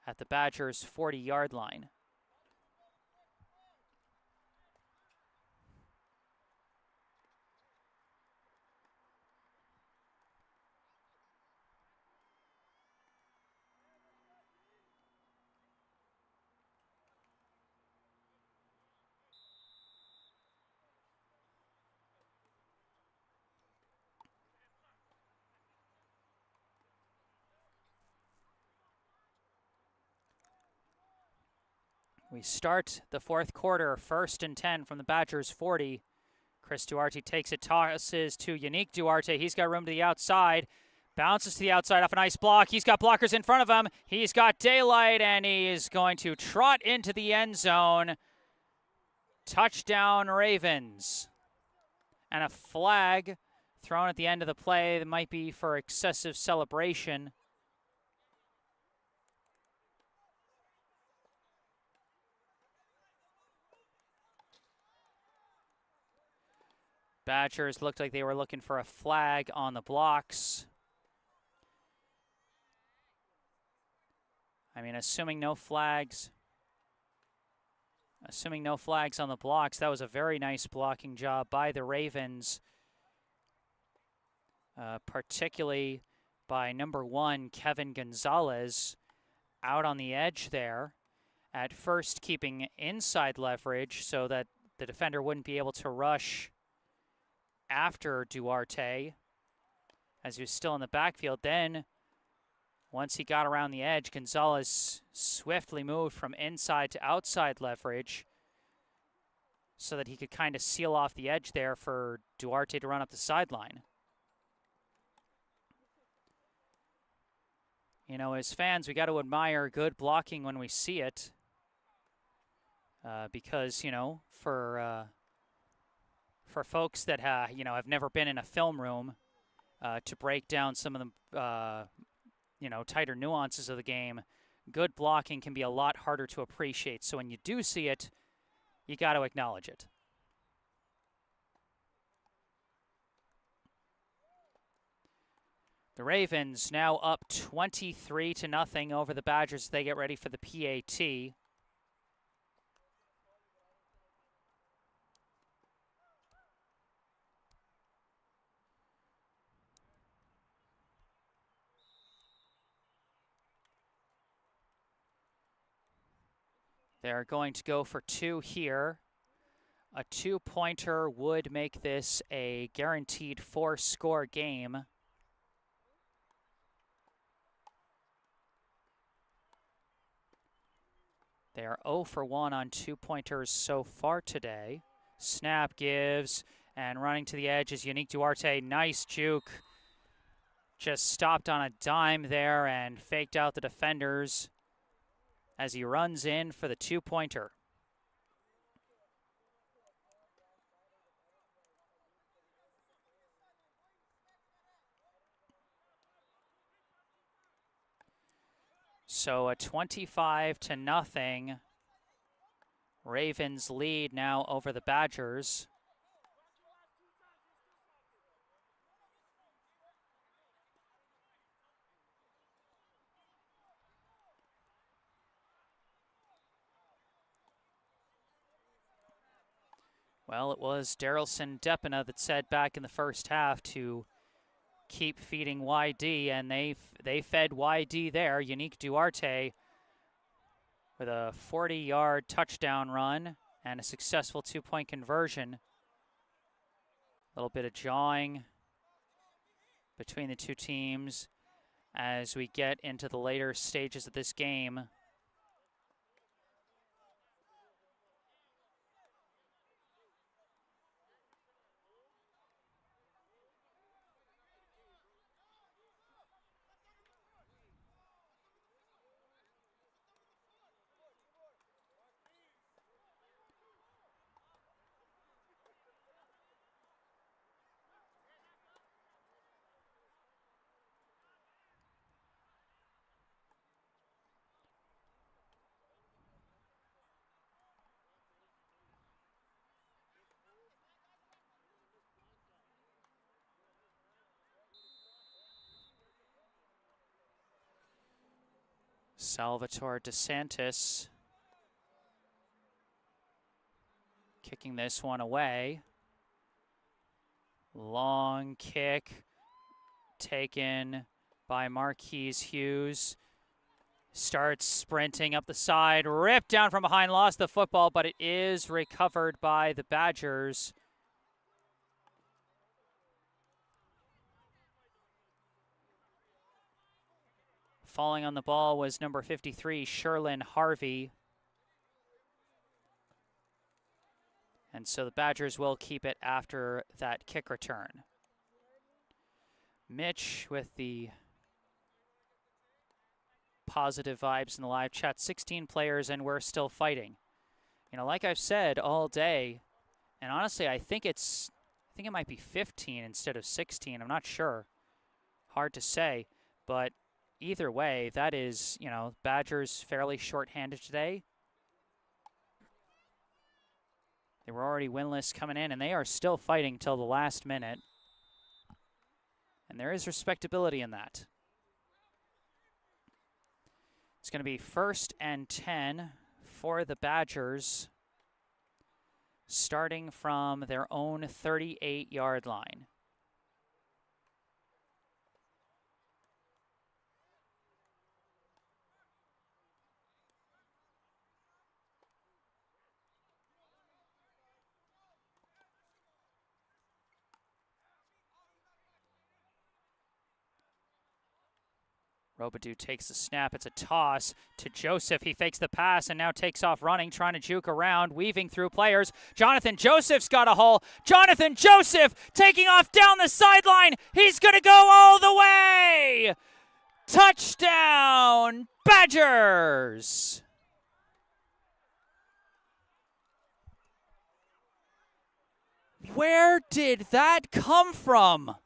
Speaker 1: at the Badgers' 40-yard line. We start the fourth quarter, 1st and 10 from the Badgers' 40. Chris Duarte takes it, tosses to Yannick Duarte. He's got room to the outside. Bounces to the outside off a nice block. He's got blockers in front of him. He's got daylight, and he is going to trot into the end zone. Touchdown, Ravens. And a flag thrown at the end of the play that might be for excessive celebration. Badgers looked like they were looking for a flag on the blocks. I mean, assuming no flags on the blocks, that was a very nice blocking job by the Ravens, particularly by number 1, Kevin Gonzalez, out on the edge there. At first, keeping inside leverage so that the defender wouldn't be able to rush after Duarte as he was still in the backfield. Then once he got around the edge, Gonzalez swiftly moved from inside to outside leverage so that he could kind of seal off the edge there for Duarte to run up the sideline. You know, as fans, we got to admire good blocking when we see it, because, you know, for folks that have never been in a film room to break down some of the tighter nuances of the game, good blocking can be a lot harder to appreciate. So when you do see it, you got to acknowledge it. The Ravens now up 23-0 over the Badgers as they get ready for the PAT. They're going to go for 2 here. A 2-pointer would make this a guaranteed 4-score game. They are 0 for 1 on 2-pointers so far today. Snap gives, and running to the edge is Yannick Duarte. Nice juke. Just stopped on a dime there and faked out the defenders as he runs in for the 2-pointer. So a 25-0 Ravens lead now over the Badgers. Well, it was Darylson Depina that said back in the first half to keep feeding YD, and they fed YD there. Unique Duarte with a 40-yard touchdown run and a successful 2-point conversion. A little bit of jawing between the two teams as we get into the later stages of this game. Salvatore DeSantis kicking this one away. Long kick taken by Marquise Hughes. Starts sprinting up the side, ripped down from behind, lost the football, but it is recovered by the Badgers. Falling on the ball was number 53, Sherlyn Harvey. And so the Badgers will keep it after that kick return. Mitch with the positive vibes in the live chat. 16 players and we're still fighting. You know, like I've said all day, and honestly, I think it might be 15 instead of 16. I'm not sure. Hard to say, but either way, that is, you know, Badgers fairly shorthanded today. They were already winless coming in, and they are still fighting till the last minute. And there is respectability in that. It's going to be 1st and 10 for the Badgers, starting from their own 38-yard line. Robidoux takes the snap. It's a toss to Joseph. He fakes the pass and now takes off running, trying to juke around, weaving through players. Jonathan Joseph's got a hole. Jonathan Joseph taking off down the sideline. He's going to go all the way. Touchdown, Badgers. Where did that come from?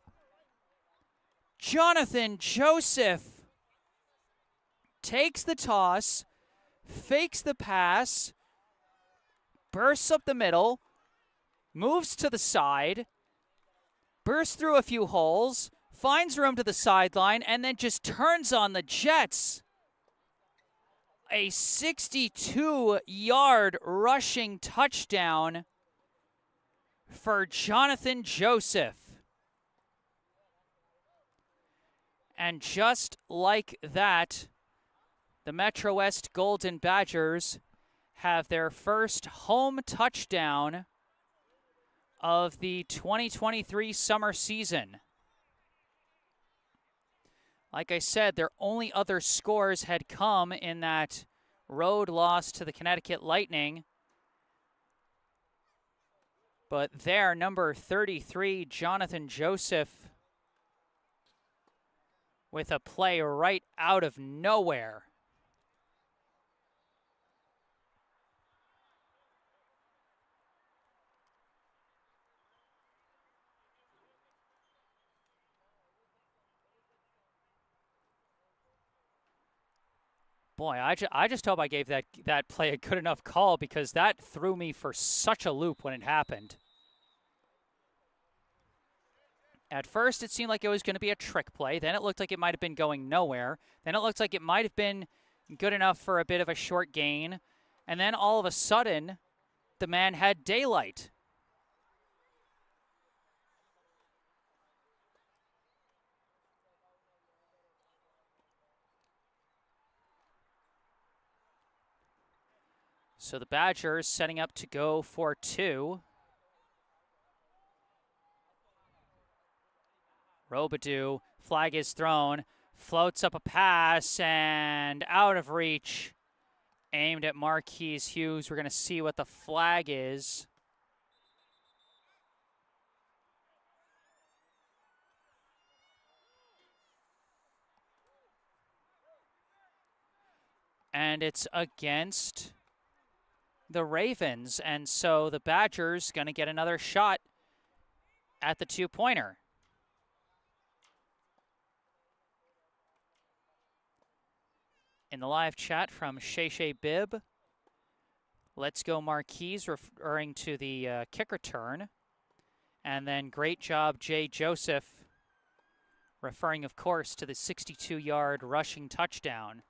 Speaker 1: Jonathan Joseph takes the toss, fakes the pass, bursts up the middle, moves to the side, bursts through a few holes, finds room to the sideline, and then just turns on the Jets. A 62-yard rushing touchdown for Jonathan Joseph. And just like that, the MetroWest Golden Badgers have their first home touchdown of the 2023 summer season. Like I said, their only other scores had come in that road loss to the Connecticut Lightning. But there, number 33, Jonathan Joseph, with a play right out of nowhere. Boy, I just hope I gave that play a good enough call, because that threw me for such a loop when it happened. At first, it seemed like it was going to be a trick play. Then it looked like it might have been going nowhere. Then it looked like it might have been good enough for a bit of a short gain. And then all of a sudden, the man had daylight. So the Badgers setting up to go for 2. Rhody, flag is thrown, floats up a pass, and out of reach, aimed at Marquise Hughes. We're going to see what the flag is. And it's against the Ravens, and so the Badgers going to get another shot at the 2-pointer. In the live chat from Shay Bibb, let's go Marquise, referring to the kick return. And then great job, Jay Joseph, referring, of course, to the 62-yard rushing touchdown.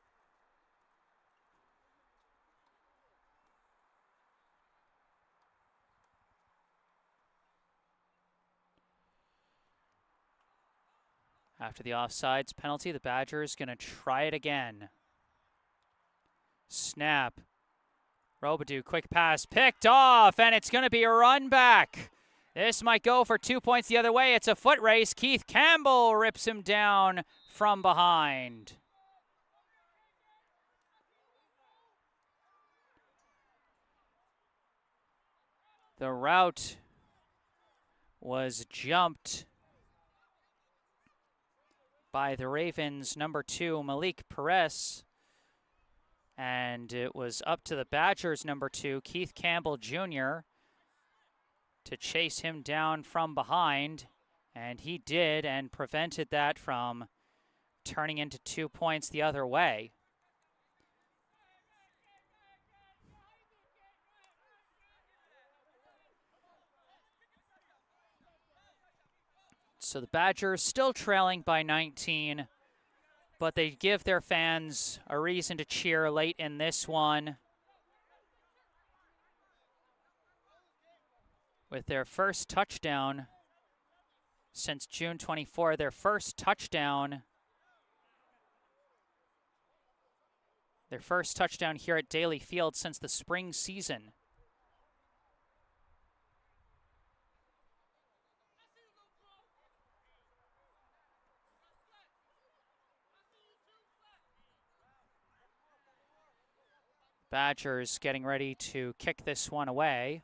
Speaker 1: After the offsides penalty, the Badgers going to try it again. Snap. Rhody, quick pass, picked off, and it's going to be a run back. This might go for 2 points the other way. It's a foot race. Keith Campbell rips him down from behind. The route was jumped by the Ravens' number 2, Malik Perez. And it was up to the Badgers' number 2, Keith Campbell Jr., to chase him down from behind. And he did, and prevented that from turning into 2 points the other way. So the Badgers still trailing by 19. But they give their fans a reason to cheer late in this one with their first touchdown since June 24. Their first touchdown here at Daly Field since the spring season. Badgers getting ready to kick this one away.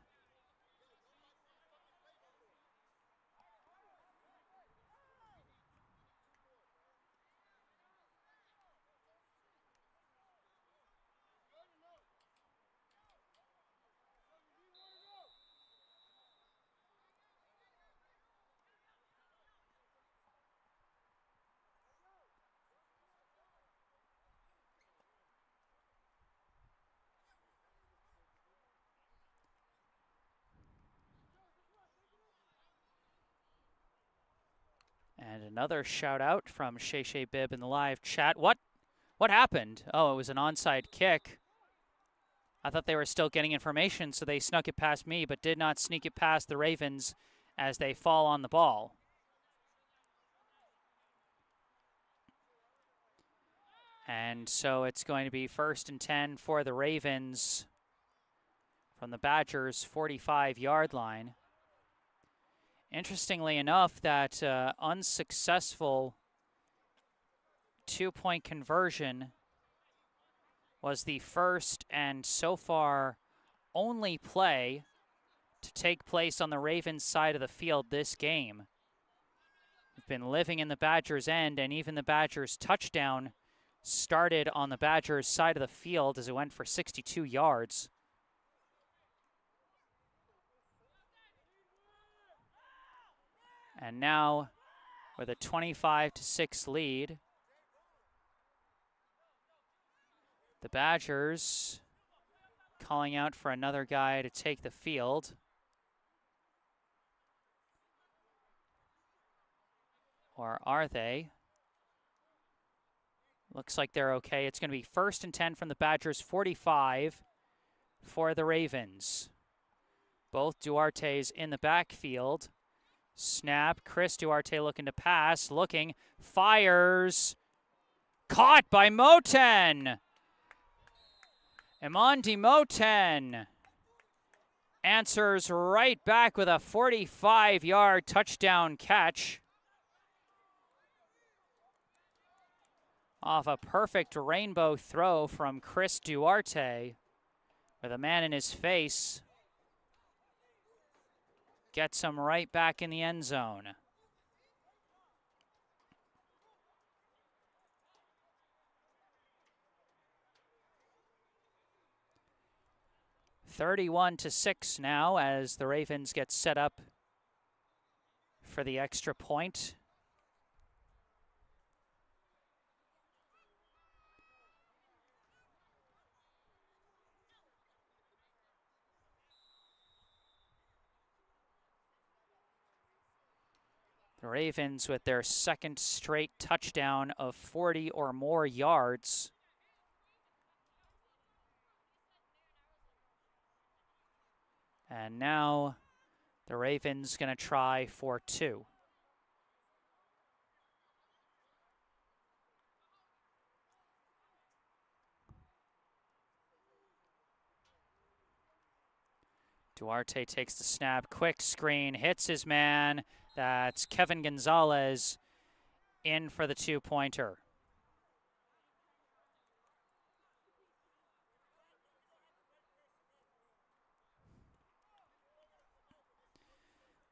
Speaker 1: And another shout out from Shay Bibb in the live chat. What happened? Oh, it was an onside kick. I thought they were still getting information, so they snuck it past me, but did not sneak it past the Ravens as they fall on the ball. And so it's going to be 1st and 10 for the Ravens from the Badgers' 45-yard line. Interestingly enough, that unsuccessful 2-point conversion was the first and so far only play to take place on the Ravens side of the field this game. We've been living in the Badgers' end, and even the Badgers' touchdown started on the Badgers' side of the field as it went for 62 yards. And now, with a 25-6 lead, the Badgers calling out for another guy to take the field. Or are they? Looks like they're okay. It's going to be 1st and 10 from the Badgers' 45 for the Ravens. Both Duarte's in the backfield. Snap, Chris Duarte looking to pass, fires, caught by Moten. Imandi Moten answers right back with a 45-yard touchdown catch off a perfect rainbow throw from Chris Duarte with a man in his face. Gets him right back in the end zone. (31-6) now as the Ravens get set up for the extra point. The Ravens with their second straight touchdown of 40 or more yards. And now the Ravens going to try for 2. Duarte takes the snap, quick screen, hits his man. That's Kevin Gonzalez in for the 2-pointer.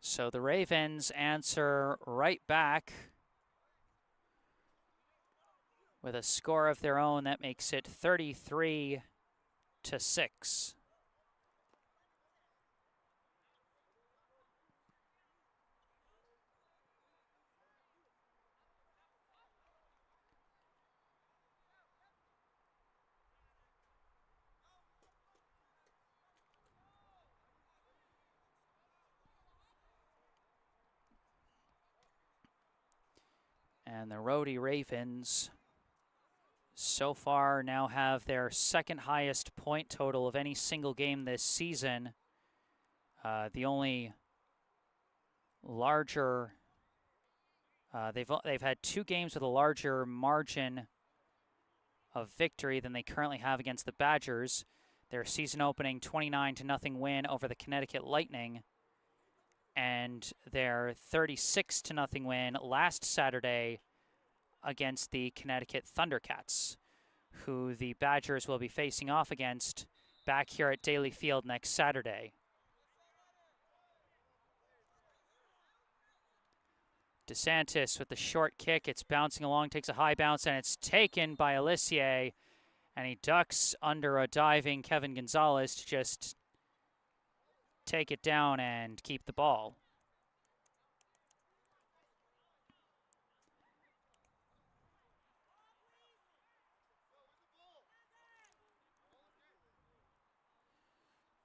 Speaker 1: So the Ravens answer right back with a score of their own that makes it 33-6. And the Rhody Ravens so far now have their second highest point total of any single game this season. The only larger, they've had 2 games with a larger margin of victory than they currently have against the Badgers. Their season opening 29-0 win over the Connecticut Lightning, and their 36-0 win last Saturday against the Connecticut Thundercats, who the Badgers will be facing off against back here at Daly Field next Saturday. DeSantis with the short kick. It's bouncing along, takes a high bounce, and it's taken by Alissier, and he ducks under a diving Kevin Gonzalez to just take it down and keep the ball.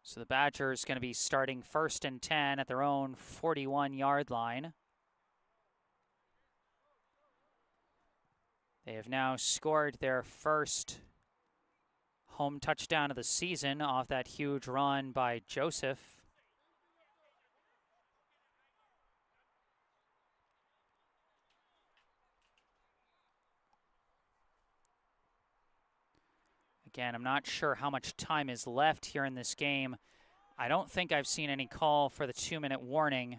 Speaker 1: So the Badgers going to be starting 1st and 10 at their own 41-yard line. They have now scored their first home touchdown of the season off that huge run by Joseph. Again, I'm not sure how much time is left here in this game. I don't think I've seen any call for the 2-minute warning.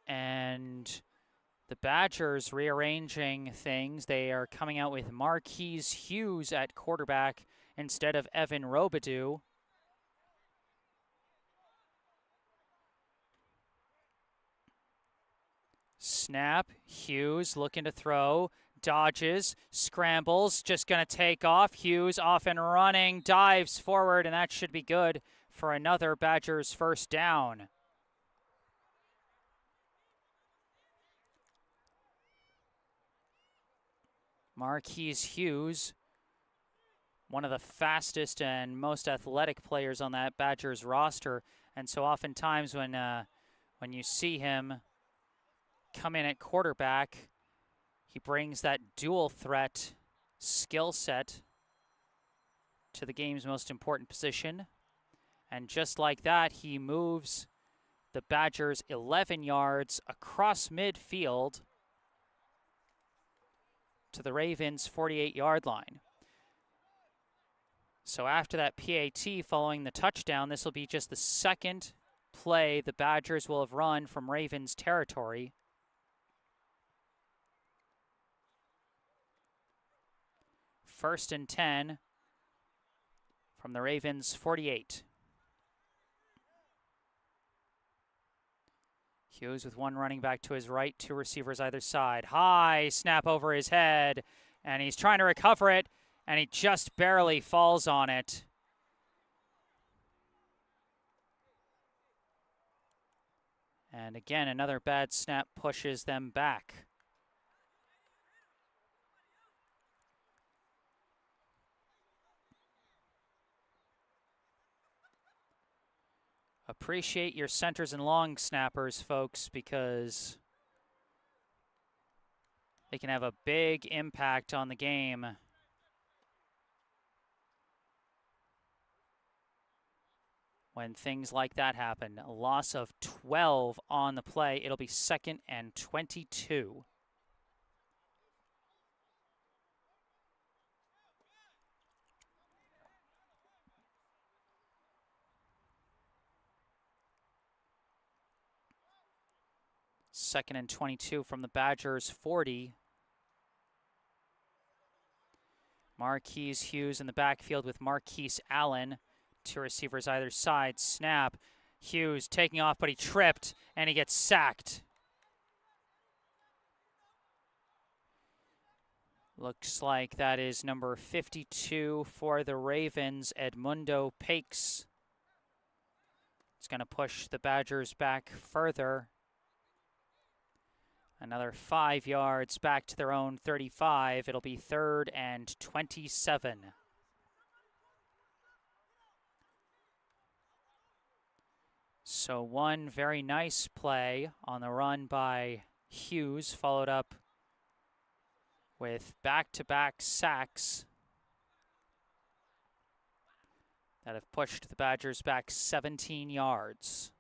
Speaker 1: And the Badgers rearranging things. They are coming out with Marquise Hughes at quarterback instead of Evan Robidoux. Snap, Hughes looking to throw, dodges, scrambles, just going to take off. Hughes off and running, dives forward, and that should be good for another Badgers first down. Marquise Hughes, one of the fastest and most athletic players on that Badgers roster, and so oftentimes when you see him come in at quarterback, he brings that dual threat skill set to the game's most important position. And just like that, he moves the Badgers 11 yards across midfield to the Ravens' 48-yard line. So after that PAT following the touchdown, this will be just the second play the Badgers will have run from Ravens territory. First and 10 from the Ravens' 48. Hughes with one running back to his right, two receivers either side. High snap over his head, and he's trying to recover it, and he just barely falls on it. And again, another bad snap pushes them back. Appreciate your centers and long snappers, folks, because they can have a big impact on the game. When things like that happen. A loss of 12 on the play. It'll be 2nd and 22. Second and 22 from the Badgers' 40. Marquise Hughes in the backfield with Marquise Allen. Two receivers either side. Snap. Hughes taking off, but he tripped, and he gets sacked. Looks like that is number 52 for the Ravens, Edmundo Pakes. It's going to push the Badgers back further. Another 5 yards back to their own 35. It'll be 3rd and 27. So one very nice play on the run by Hughes, followed up with back-to-back sacks that have pushed the Badgers back 17 yards.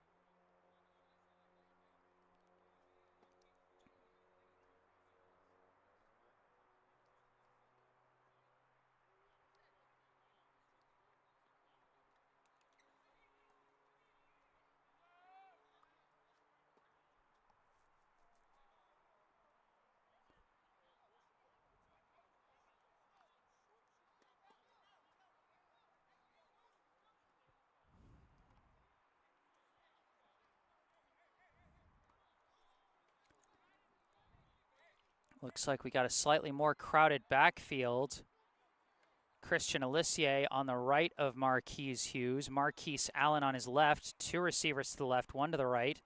Speaker 1: Looks like we got a slightly more crowded backfield. Christian Alissier on the right of Marquise Hughes. Marquise Allen on his left. Two receivers to the left, one to the right.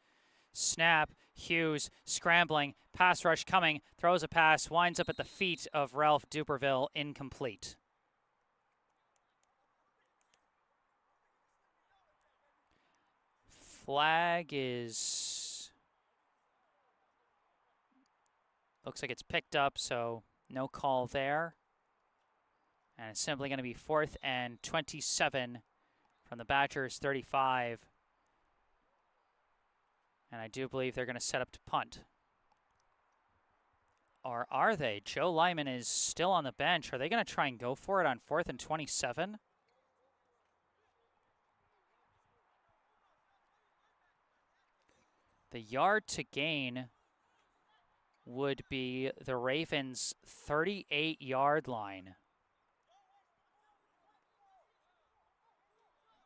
Speaker 1: Snap. Hughes scrambling. Pass rush coming. Throws a pass. Winds up at the feet of Ralph Duperville. Incomplete. Flag is... Looks like it's picked up, so no call there. And it's simply going to be 4th and 27 from the Badgers' 35. And I do believe they're going to set up to punt. Or are they? Joe Lyman is still on the bench. Are they going to try and go for it on 4th and 27? The yard to gain would be the Ravens' 38-yard line.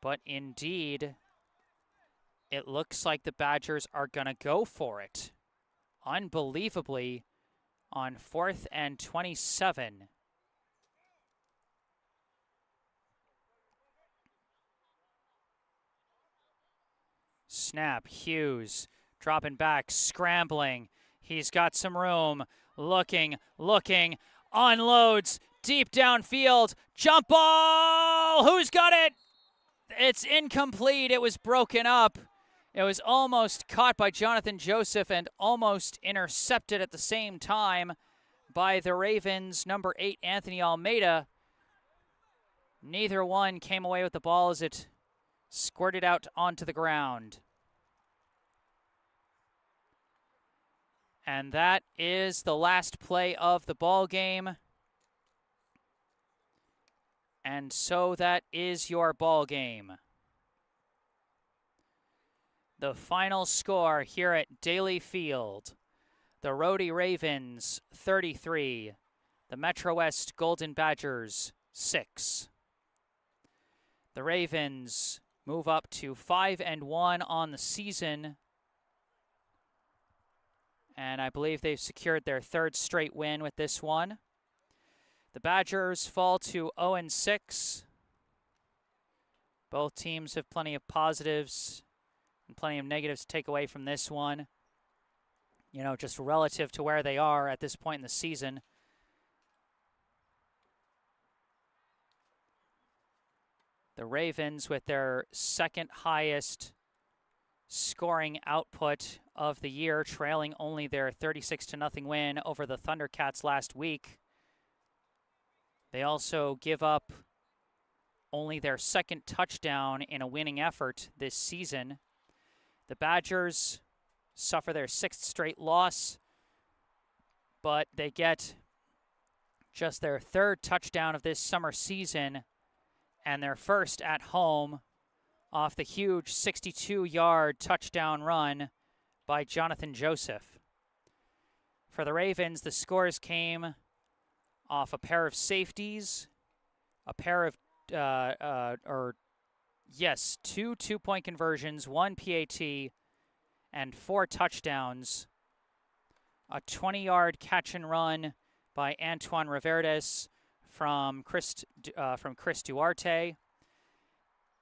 Speaker 1: But indeed, it looks like the Badgers are going to go for it. Unbelievably, on 4th and 27. Snap, Hughes, dropping back, scrambling. He's got some room, looking, unloads, deep downfield, jump ball! Who's got it? It's incomplete. It was broken up. It was almost caught by Jonathan Joseph and almost intercepted at the same time by the Ravens' number 8, Anthony Almeida. Neither one came away with the ball as it squirted out onto the ground. And that is the last play of the ball game. And so that is your ball game. The final score here at Daly Field. The Rhody Ravens 33, the MetroWest Golden Badgers 6. The Ravens move up to 5-1 on the season, and I believe they've secured their third straight win with this one. The Badgers fall to 0-6. Both teams have plenty of positives and plenty of negatives to take away from this one. You know, just relative to where they are at this point in the season. The Ravens, with their second highest scoring output of the year, trailing only their 36-0 win over the Thundercats last week. They also give up only their second touchdown in a winning effort this season. The Badgers suffer their sixth straight loss, but they get just their third touchdown of this summer season and their first at home off the huge 62-yard touchdown run by Jonathan Joseph. For the Ravens, the scores came off a pair of safeties, a pair of, two two-point conversions, one PAT, and 4 touchdowns. A 20-yard catch and run by Antoine Riverdes from Chris Duarte.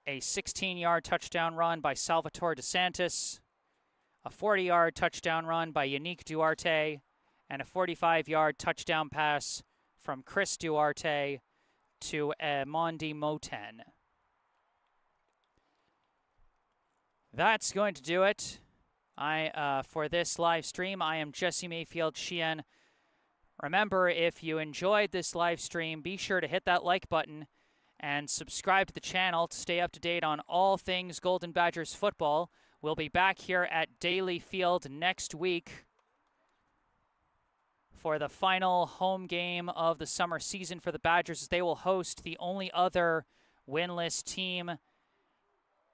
Speaker 1: A 16-yard touchdown run by Salvatore DeSantis. A 40-yard touchdown run by Yannick Duarte. And a 45-yard touchdown pass from Chris Duarte to Mondi Moten. That's going to do it. For this live stream, I am Jesse Mayfield Sheehan. Remember, if you enjoyed this live stream, be sure to hit that like button and subscribe to the channel to stay up to date on all things Golden Badgers football. We'll be back here at Daly Field next week for the final home game of the summer season for the Badgers, as they will host the only other winless team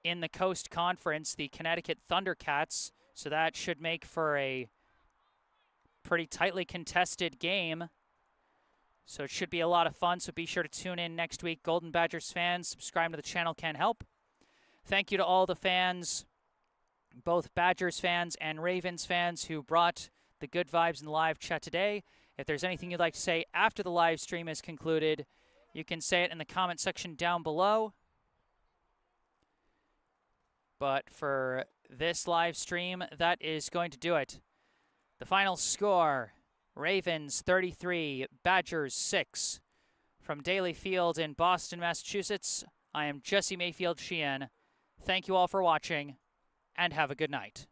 Speaker 1: in the Coast Conference, the Connecticut Thundercats. So that should make for a pretty tightly contested game. So it should be a lot of fun, so be sure to tune in next week. Golden Badgers fans, subscribe to the channel can help. Thank you to all the fans, both Badgers fans and Ravens fans, who brought the good vibes in the live chat today. If there's anything you'd like to say after the live stream is concluded, you can say it in the comment section down below. But for this live stream, that is going to do it. The final score, Ravens 33, Badgers 6. From Daly Field in Boston, Massachusetts, I am Jesse Mayfield Sheehan. Thank you all for watching, and have a good night.